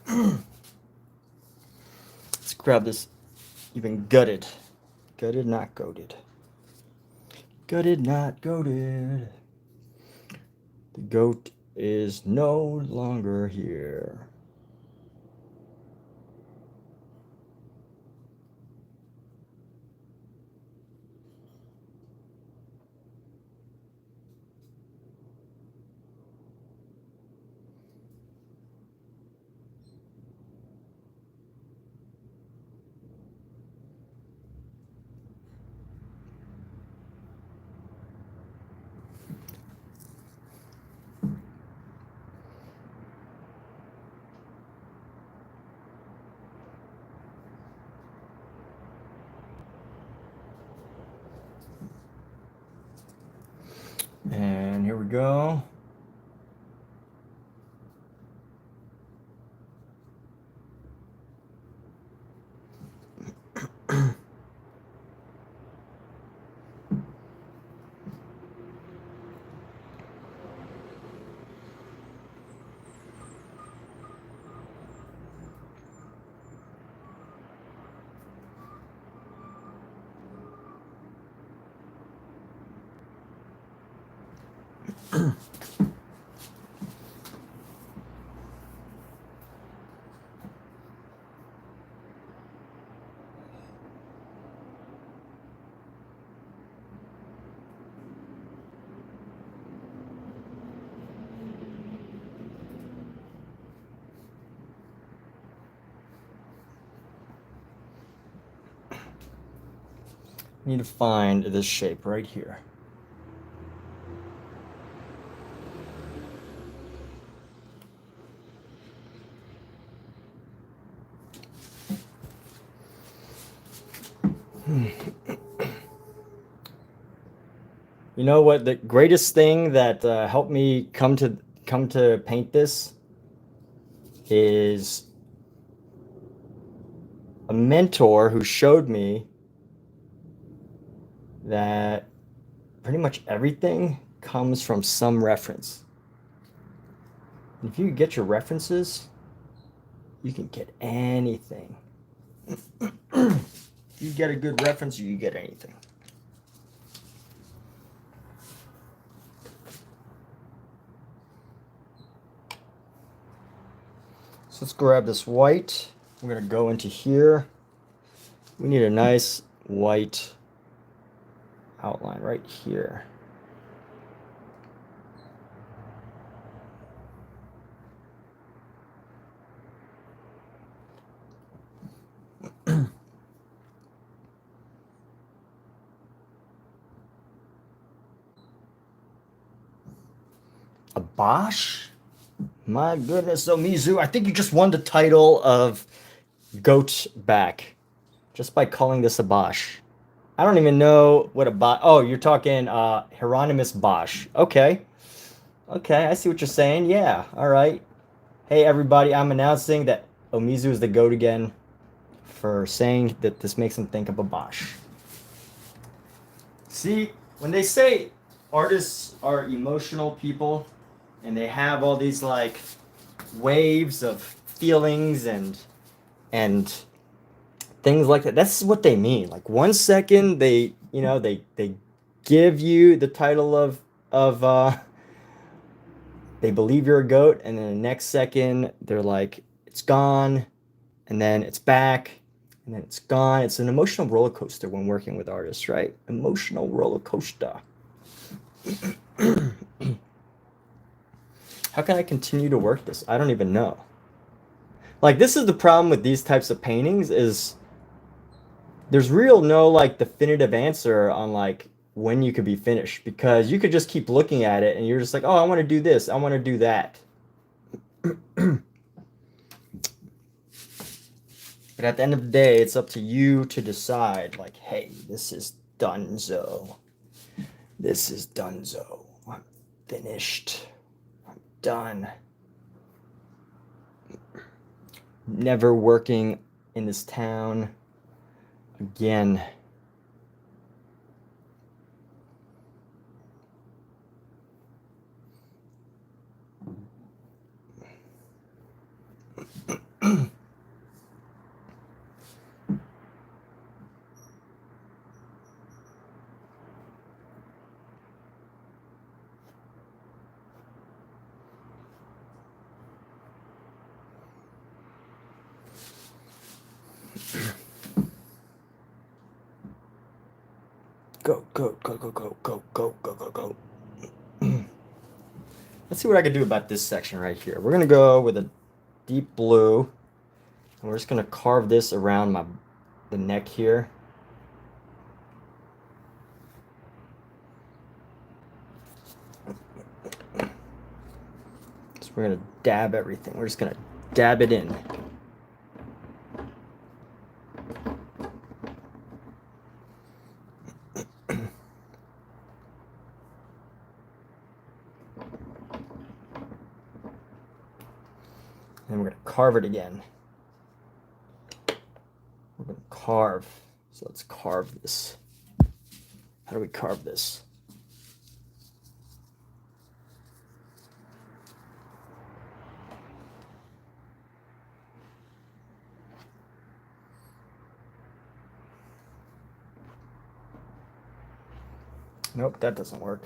Let's grab this even gutted. Gutted, not goated. Gutted, not goated. The goat is no longer here. And here we go. Need to find this shape right here. You know what? The greatest thing that helped me come to paint this is a mentor who showed me that pretty much everything comes from some reference. If you get your references, you can get anything. You get a good reference, you get anything. So let's grab this white. We're going to go into here. We need a nice white outline right here. A Bosch? My goodness, so Mizu, I think you just won the title of Goat Back just by calling this a Bosch. I don't even know what a Bosch. Oh, you're talking Hieronymus Bosch. Okay. Okay, I see what you're saying. Yeah, all right. Hey, everybody, I'm announcing that Omizu is the GOAT again for saying that this makes him think of a Bosch. See, when they say artists are emotional people and they have all these like waves of feelings and things like that, that's what they mean. Like 1 second they, you know, they give you the title of they believe you're a goat, and then the next second they're like, it's gone, and then it's back, and then it's gone. It's an emotional roller coaster when working with artists, right? Emotional roller coaster. How can I continue to work this? I don't even know. Like, this is the problem with these types of paintings is there's real no like definitive answer on like when you could be finished, because you could just keep looking at it and you're just like, oh, I want to do this, I want to do that. But at the end of the day, it's up to you to decide, like, hey, this is donezo. This is donezo. I'm finished. I'm done. Never working in this town again. Go, go, go, go, go, go, go, go, go, go. Let's see what I can do about this section right here. We're gonna go with a deep blue, and we're just gonna carve this around the neck here. So we're gonna dab everything. We're just gonna dab it in. And we're going to carve it again. We're going to carve. So let's carve this. How do we carve this? Nope, that doesn't work.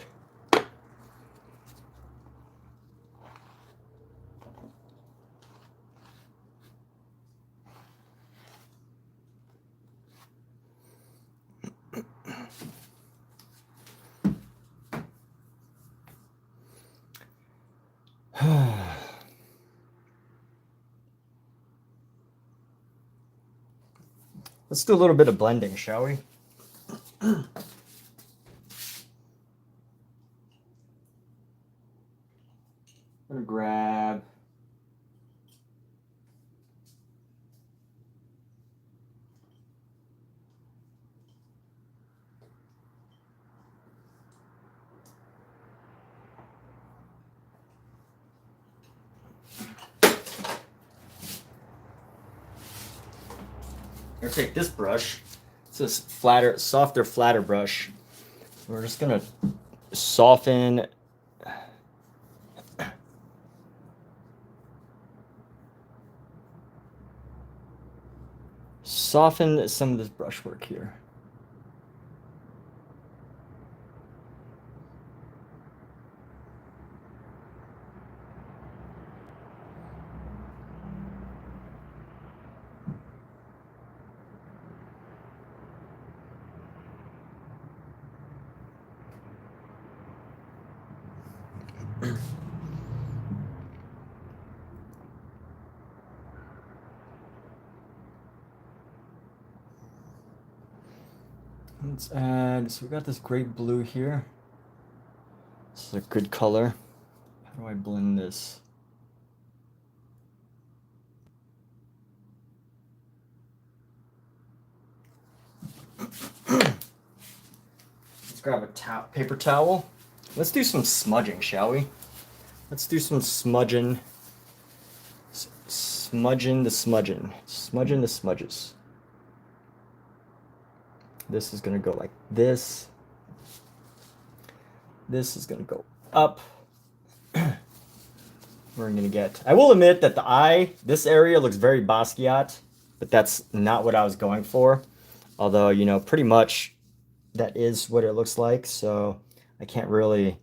Let's do a little bit of blending, shall we? I'm gonna grab I'm gonna take this brush. It's this flatter, softer, flatter brush. We're just gonna soften some of this brushwork here. Let's add, so we got this great blue here. This is a good color. How do I blend this? Let's grab a paper towel. Let's do some smudging, shall we? Let's do some smudging. Smudging the smudging. Smudging the smudges. This is gonna go like this. This is gonna go up. We're gonna get, I will admit that the eye, this area looks very Basquiat, but that's not what I was going for. Although, you know, pretty much that is what it looks like. So I can't really,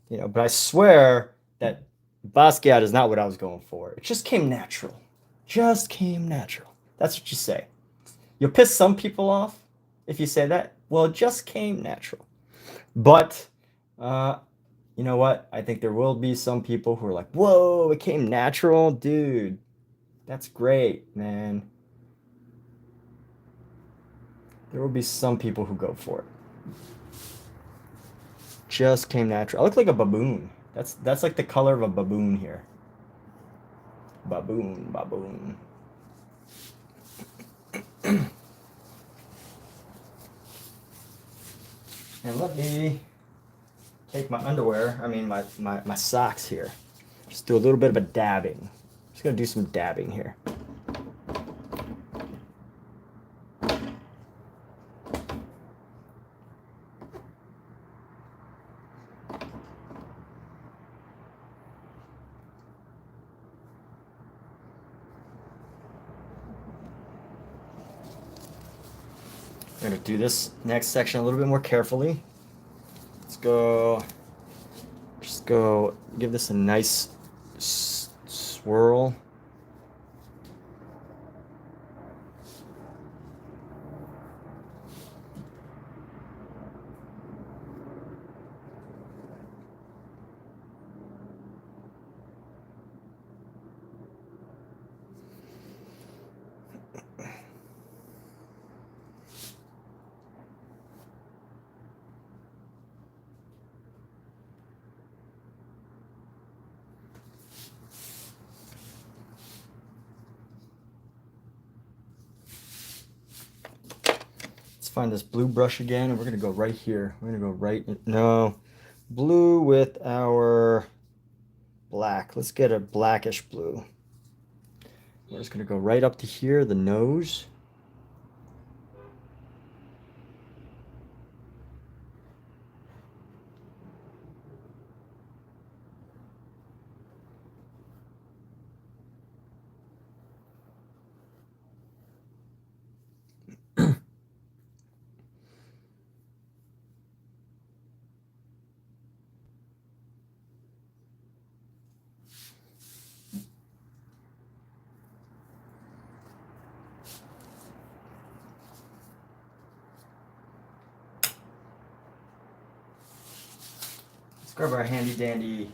you know, but I swear that Basquiat is not what I was going for. It just came natural. Just came natural. That's what you say. You'll piss some people off if you say that. Well, it just came natural. But, you know what? I think there will be some people who are like, whoa, it came natural. Dude, that's great, man. There will be some people who go for it. Just came natural. I look like a baboon. That's like the color of a baboon here. Baboon, baboon. And let me take my underwear, I mean my socks here. Just do a little bit of a dabbing. Just gonna do some dabbing here. I'm gonna do this next section a little bit more carefully. Let's go, just go give this a nice swirl. Find this blue brush again, and we're gonna go right here. We're gonna go right in, no, blue with our black. Let's get a blackish blue. We're just gonna go right up to here, the nose. Grab our handy dandy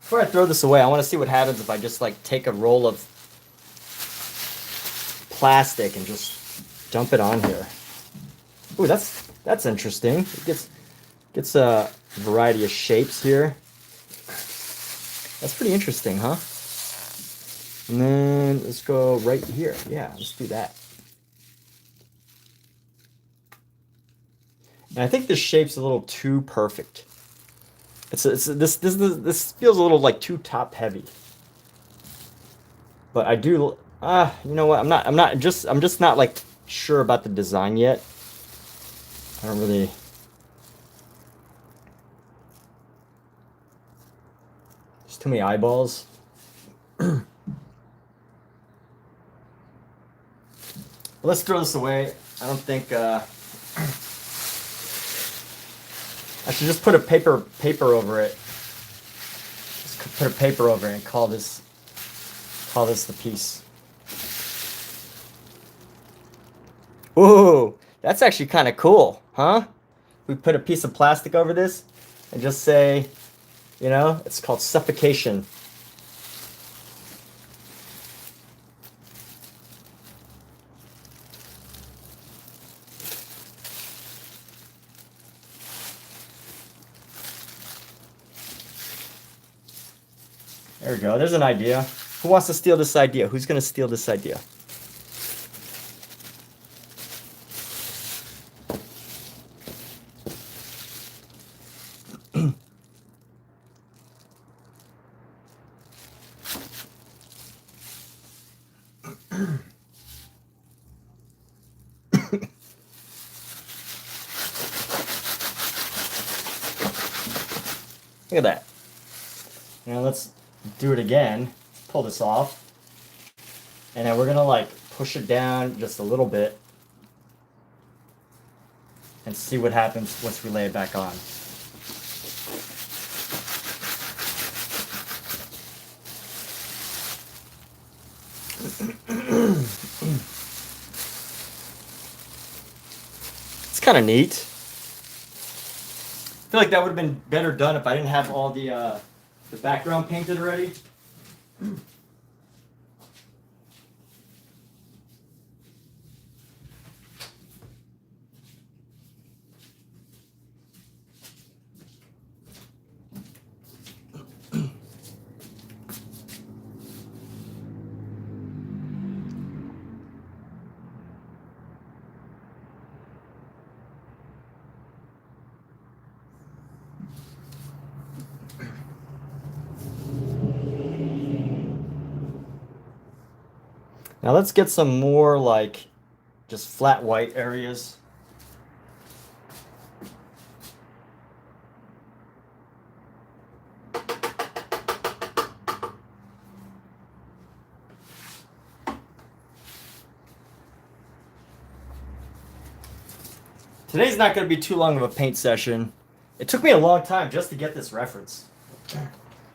before I throw this away. I want to see what happens if I just like take a roll of plastic and just dump it on here. Ooh, that's interesting. It gets a variety of shapes here. That's pretty interesting, huh? And then let's go right here. Yeah, let's do that. And I think this shape's a little too perfect. This feels a little like too top heavy. But I do, you know what? I'm just not like sure about the design yet. I don't really. There's too many eyeballs. Let's throw this away. I don't think. I should just put a paper over it. Just put a paper over it and call this the piece. Ooh, that's actually kind of cool, huh? We put a piece of plastic over this and just say, you know, it's called suffocation. There we go. There's an idea. Who wants to steal this idea? Who's going to steal this idea? Look at that. Now let's do it again. Pull this off. And then we're going to like push it down just a little bit and see what happens once we lay it back on. It's kind of neat. I feel like that would have been better done if I didn't have all the background painted already. Now let's get some more like just flat white areas. Today's not going to be too long of a paint session. It took me a long time just to get this reference. It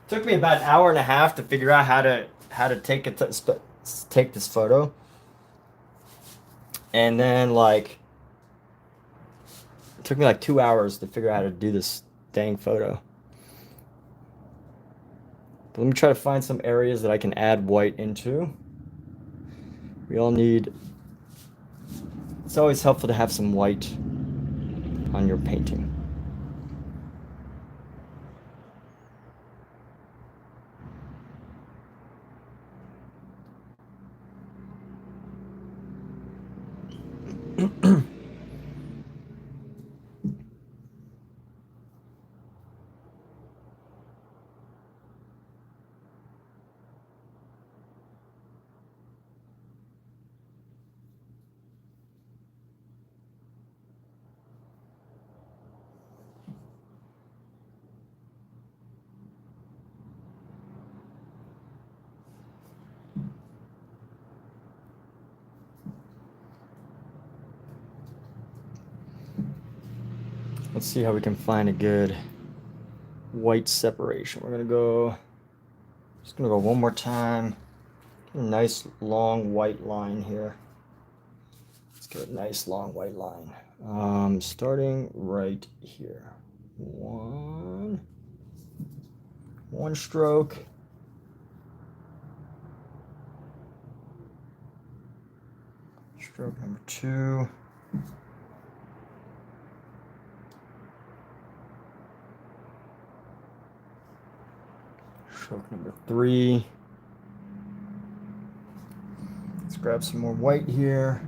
took me about an hour and a half to figure out how to take this photo. And then like it took me like 2 hours to figure out how to do this dang photo. But let me try to find some areas that I can add white into. We all need, it's always helpful to have some white on your painting. Let's see how we can find a good white separation. We're just gonna go one more time. Get a nice long white line here. Let's get a nice long white line. Starting right here. One stroke. Stroke number 2. Stroke number 3. Let's grab some more white here.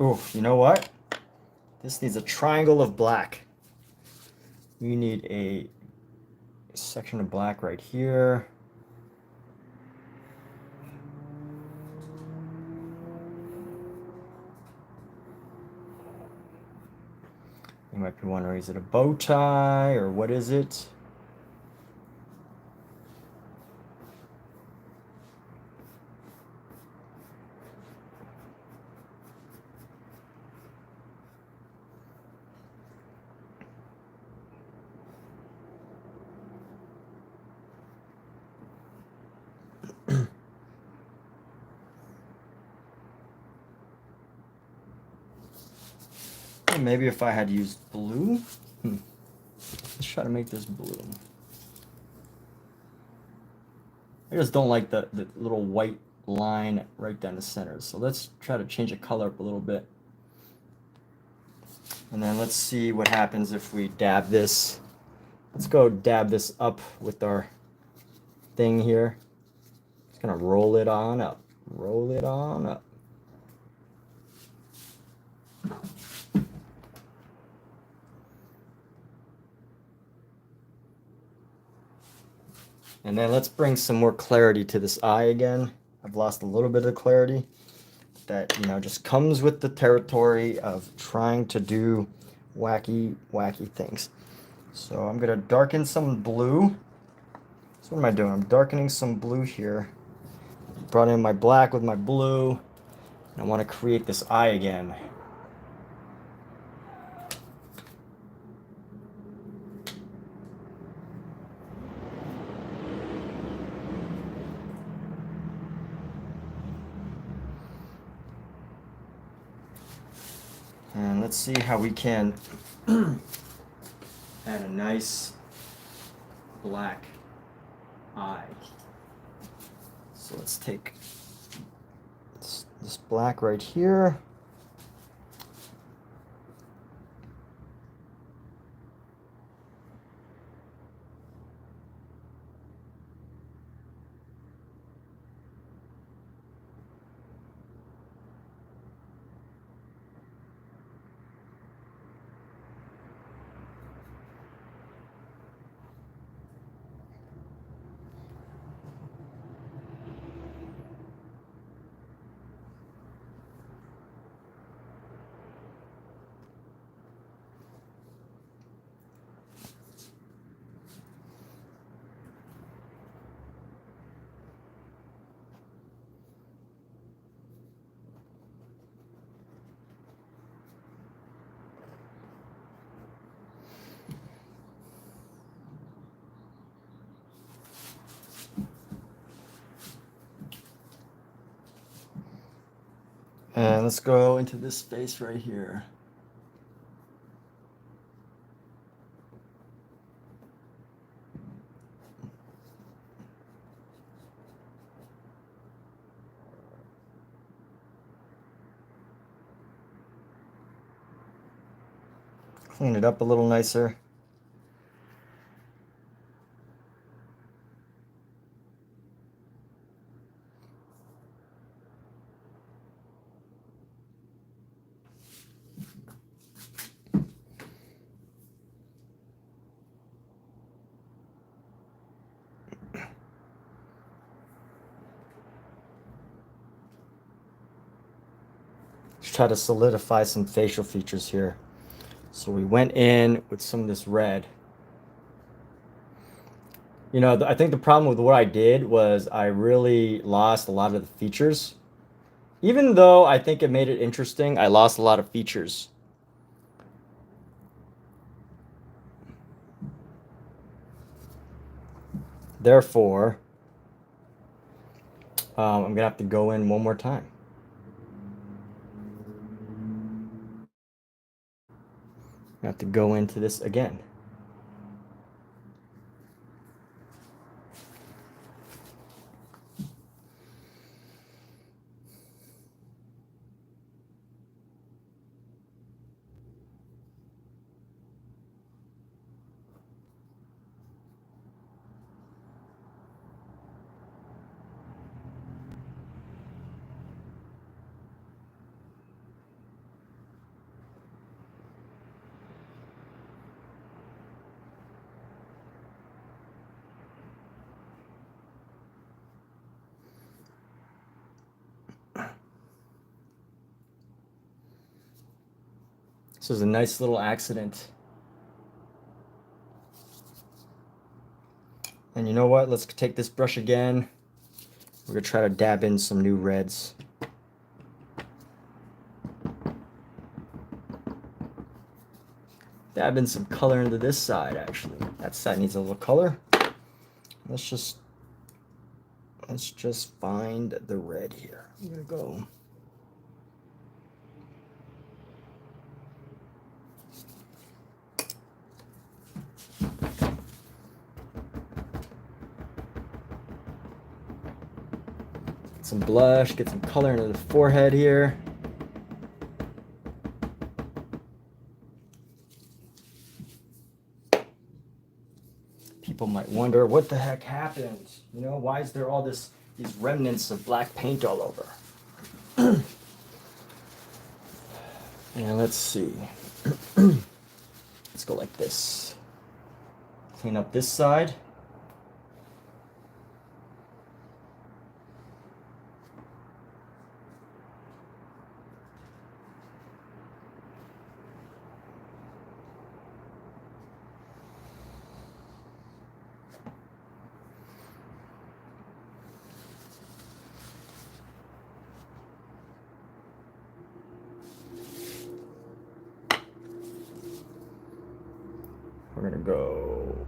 Oh, you know what? This needs a triangle of black. You need a section of black right here. You might be wondering, is it a bow tie or what is it? maybe if I had used blue. Let's try to make this blue. I just don't like the little white line right down the center. So let's try to change the color up a little bit. And then let's see what happens if we dab this. Let's go dab this up with our thing here. Just gonna roll it on up. Roll it on up. And then let's bring some more clarity to this eye again. I've lost a little bit of clarity. That, you know, just comes with the territory of trying to do wacky things. So I'm gonna darken some blue. So what am I doing? I'm darkening some blue here. Brought in my black with my blue. And I want to create this eye again. And let's see how we can add a nice black eye. So let's take this black right here. And let's go into this space right here. Clean it up a little nicer. Try to solidify some facial features here. So we went in with some of this red. You know, I think the problem with what I did was I really lost a lot of the features. Even though I think it made it interesting, I lost a lot of features. Therefore, I'm gonna have to go in one more time. I have to go into this again. This is a nice little accident. And you know what? Let's take this brush again. We're gonna try to dab in some new reds. Dab in some color into this side, actually. That side needs a little color. Let's just find the red here. I'm gonna go. some blush, get some color into the forehead here. People might wonder what the heck happened. You know, why is there all these remnants of black paint all over? And let's see. Let's go like this. Clean up this side. We're gonna go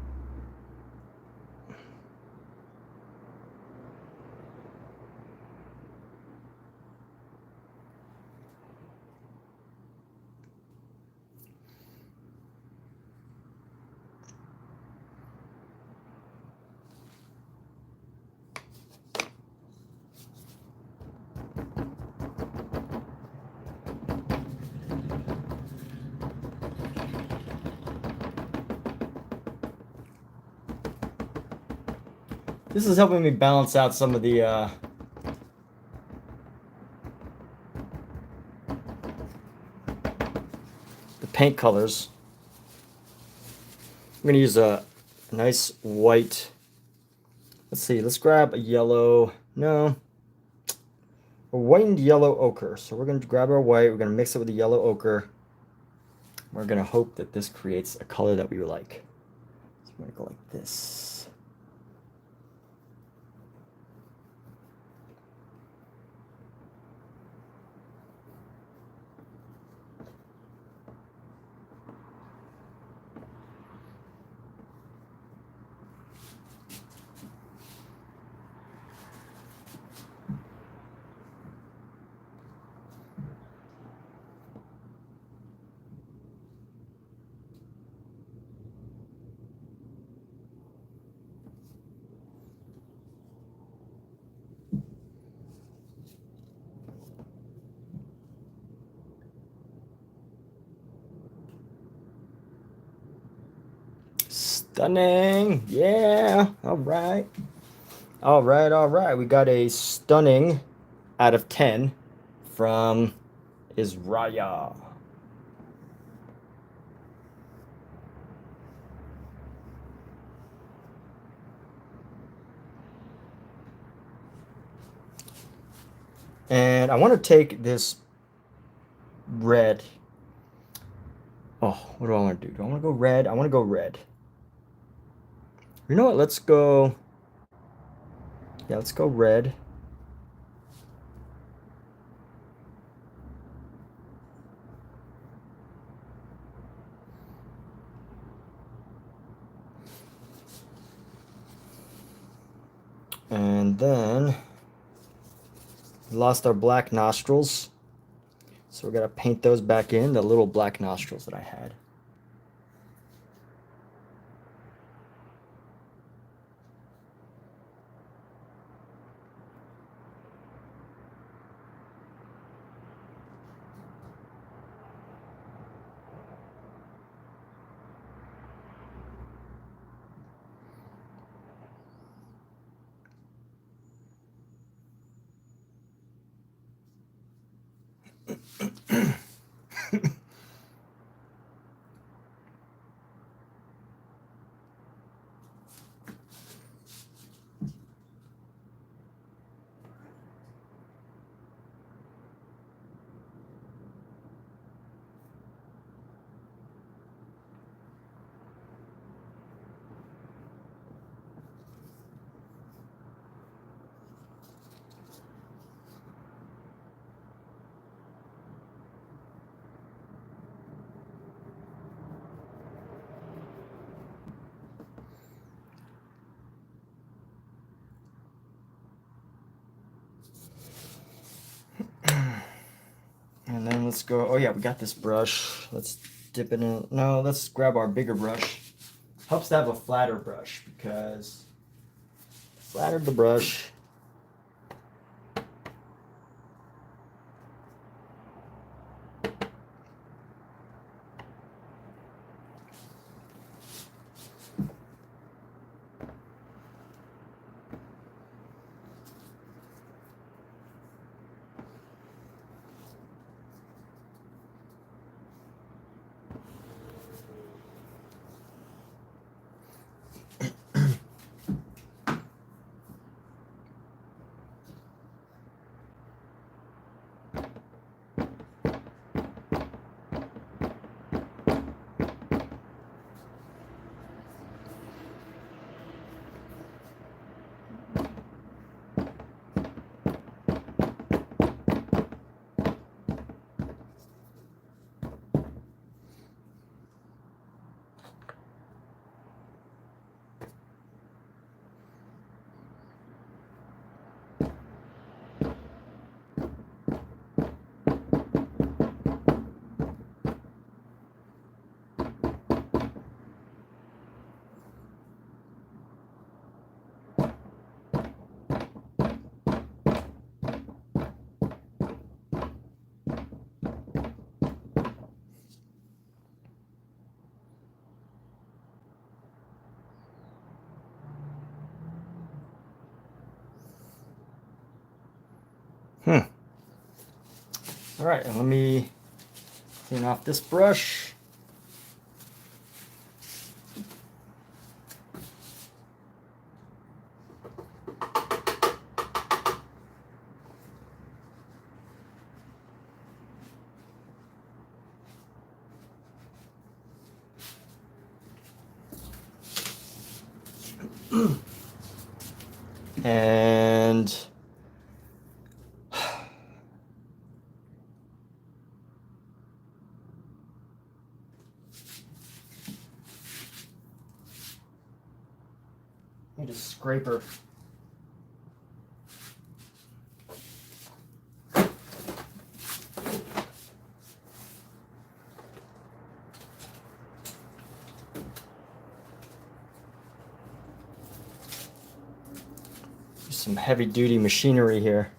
This is helping me balance out some of the paint colors. I'm going to use a nice white. Let's see, let's grab a yellow. No, a white and yellow ochre. So we're going to grab our white, we're going to mix it with the yellow ochre. We're going to hope that this creates a color that we like. So I'm going to go like this. Stunning. Yeah. All right. All right. All right. We got a stunning out of 10 from Israel. And I want to take this red. Oh, what do I want to do? Do I want to go red? I want to go red. You know what? Let's go. Yeah, let's go red. And then we lost our black nostrils. So we're going to paint those back in, the little black nostrils that I had. And then let's go, oh yeah, we got this brush. Let's dip it in. No, let's grab our bigger brush. Helps to have a flatter brush because flatter the brush. All right, and let me clean off this brush. And need a scraper. Some heavy duty machinery here.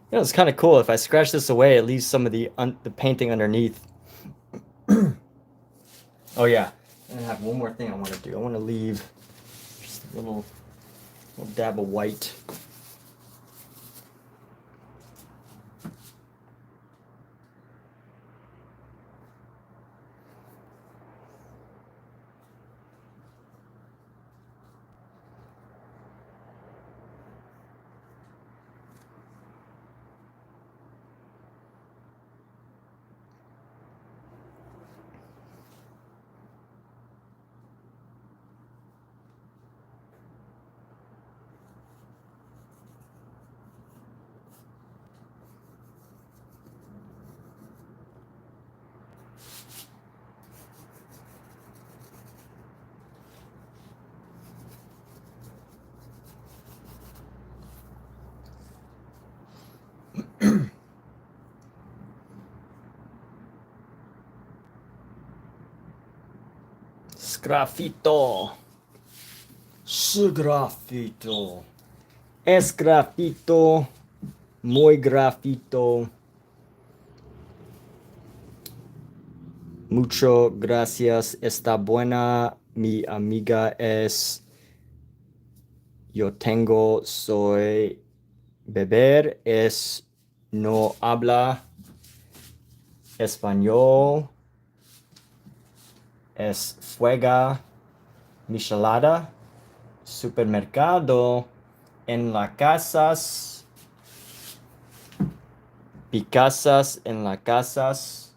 You know, it's kind of cool. If I scratch this away, it leaves some of the painting underneath. Oh yeah, and I have one more thing I want to do. I want to leave just a little dab of white. Sgraffito. Sgraffito. Esgraffito. Muy grafito. Mucho gracias. Está buena. Mi amiga es. Yo tengo. Soy. Beber es. No habla español. Es fuega. Michelada. Supermercado. En las casas. Picasas en las casas.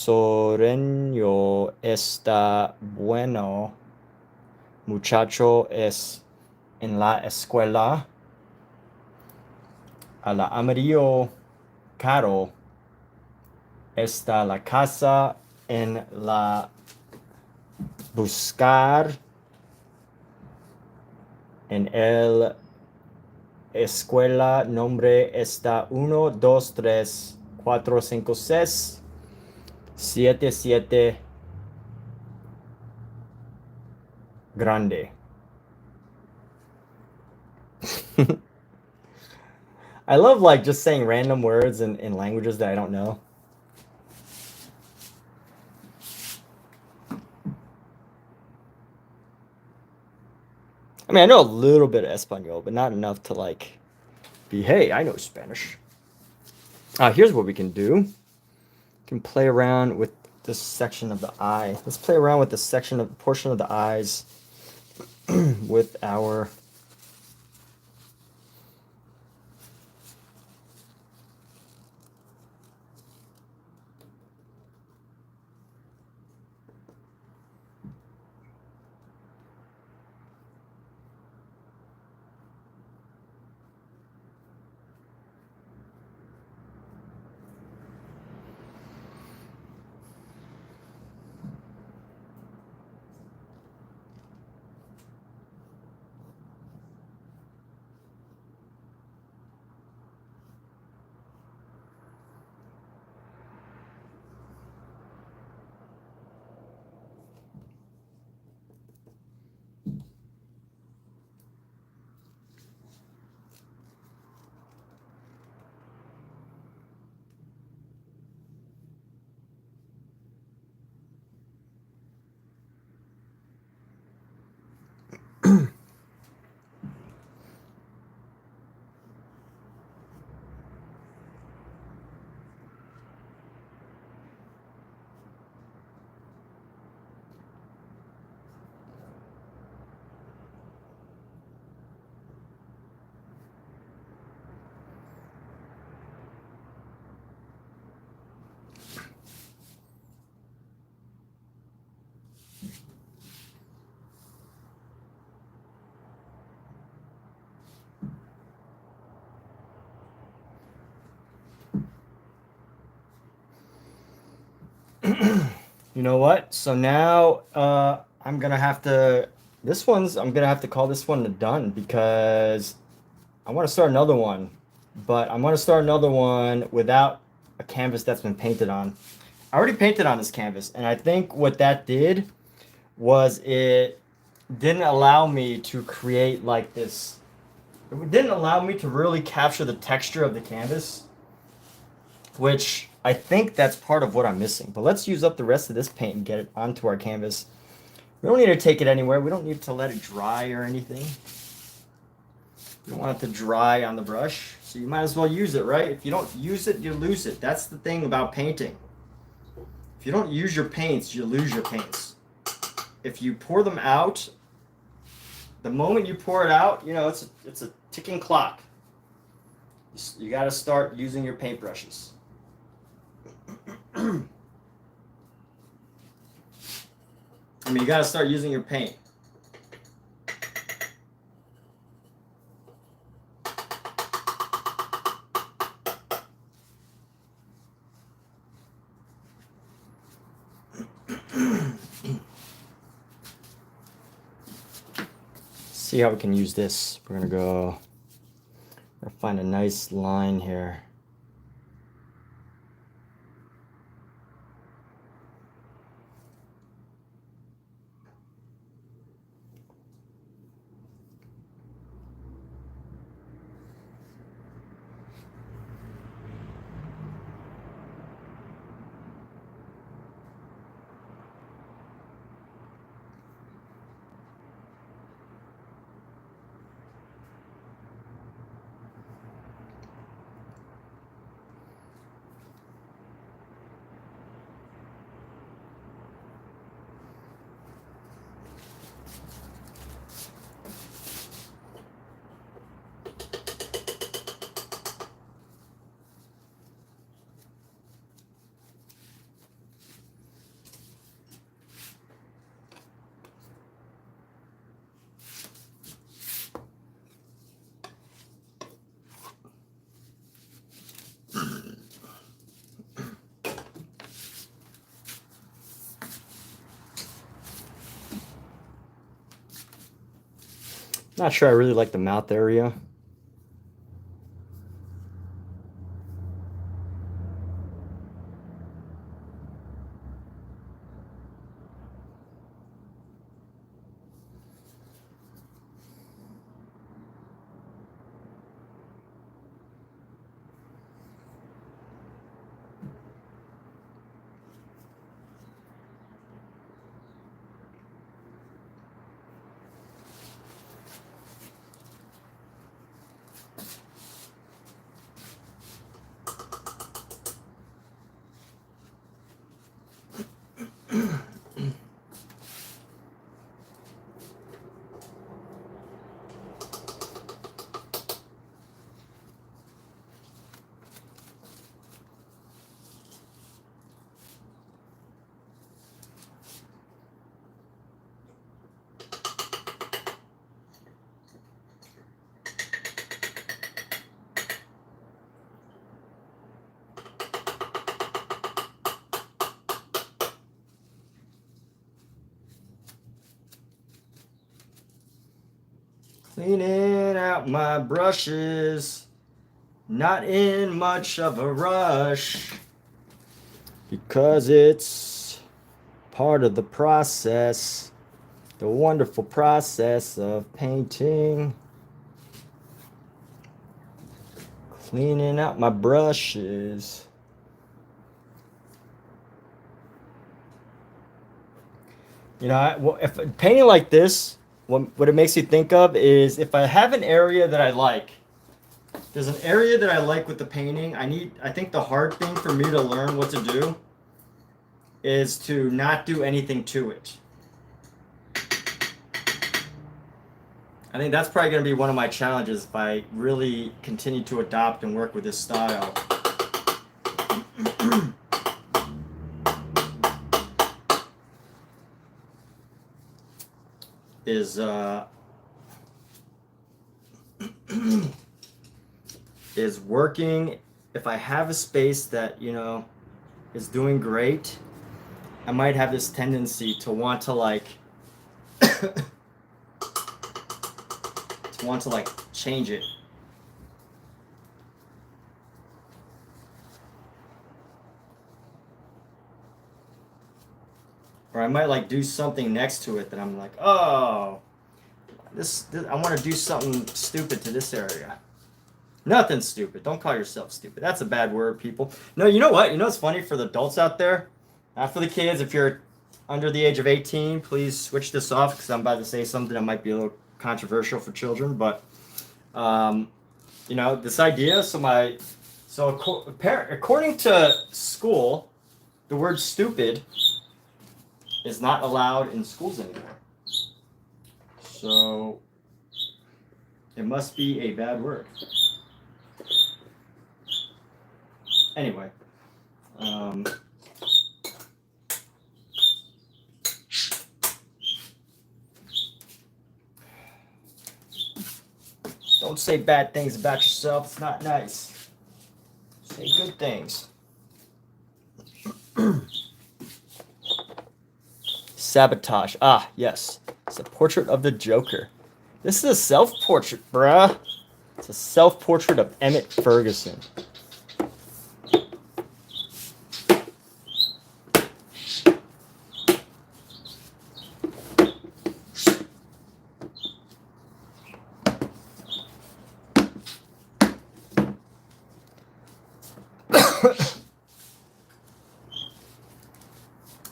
Soreño está bueno. Muchacho es en la escuela. A la amarillo caro. Está la casa en la buscar. En el escuela nombre está 1, 2, 3, 4, 5, 6, 7, 7, grande. I love like just saying random words in languages that I don't know. I mean, I know a little bit of Espanol, but not enough to like be, hey, I know Spanish. Here's what we can do. We can play around with this section of the eye. Let's play around with this portion of the eyes with our You know what? So now I'm gonna have to. I'm gonna have to call this one done because I want to start another one, but I want to start another one without a canvas that's been painted on. I already painted on this canvas, and I think what that did was it didn't allow me to create like this. It didn't allow me to really capture the texture of the canvas, which I think that's part of what I'm missing. But let's use up the rest of this paint and get it onto our canvas. We don't need to take it anywhere. We don't need to let it dry or anything. You don't want it to dry on the brush, so you might as well use it, right? If you don't use it, you lose it. That's the thing about painting. If you don't use your paints, you lose your paints. If you pour them out, the moment you pour it out, you know, it's a ticking clock. You got to start using your paintbrushes. I mean, you got to start using your paint. See how we can use this. We're gonna find a nice line here. Not sure I really like the mouth area. Cleaning out my brushes, not in much of a rush, because it's part of the process, the wonderful process of painting. Cleaning out my brushes. You know, if painting like this, what it makes you think of is if I have an area that I like, there's an area that I like with the painting. I think the hard thing for me to learn what to do is to not do anything to it. I think that's probably going to be one of my challenges if I really continue to adopt and work with this style. Is working. If I have a space that, you know, is doing great, I might have this tendency to want to like change it. Or I might like do something next to it that I'm like, oh, this I want to do something stupid to this area. Nothing stupid. Don't call yourself stupid. That's a bad word, people. No, you know what? You know what's funny for the adults out there? Not for the kids. If you're under the age of 18, please switch this off because I'm about to say something that might be a little controversial for children. But, you know, this idea. According to school, the word stupid is not allowed in schools anymore. So it must be a bad word. Anyway, don't say bad things about yourself. It's not nice. Say good things. Sabotage. Ah, yes. It's a portrait of the Joker. This is a self-portrait, bruh. It's a self-portrait of Emmett Ferguson.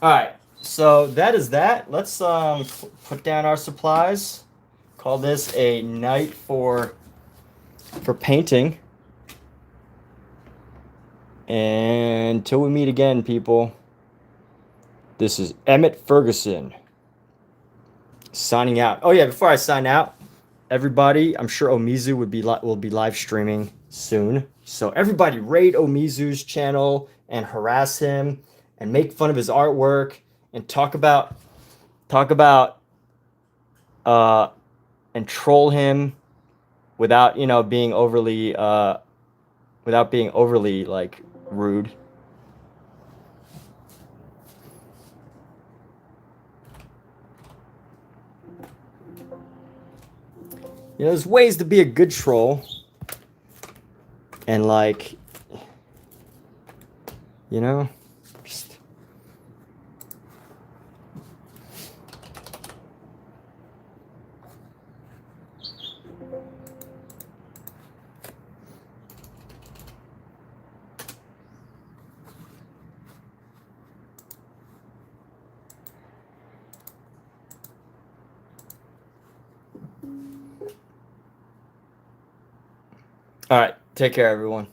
All right, so that is that. Let's put down our supplies. Call this a night for painting. And until we meet again, people, this is Emmett Ferguson signing out. Oh yeah, before I sign out, everybody, I'm sure Omizu will be live streaming soon. So everybody raid Omizu's channel and harass him and make fun of his artwork and talk about and troll him without, you know, being overly like rude. You know, there's ways to be a good troll and like, you know, just all right, take care, everyone.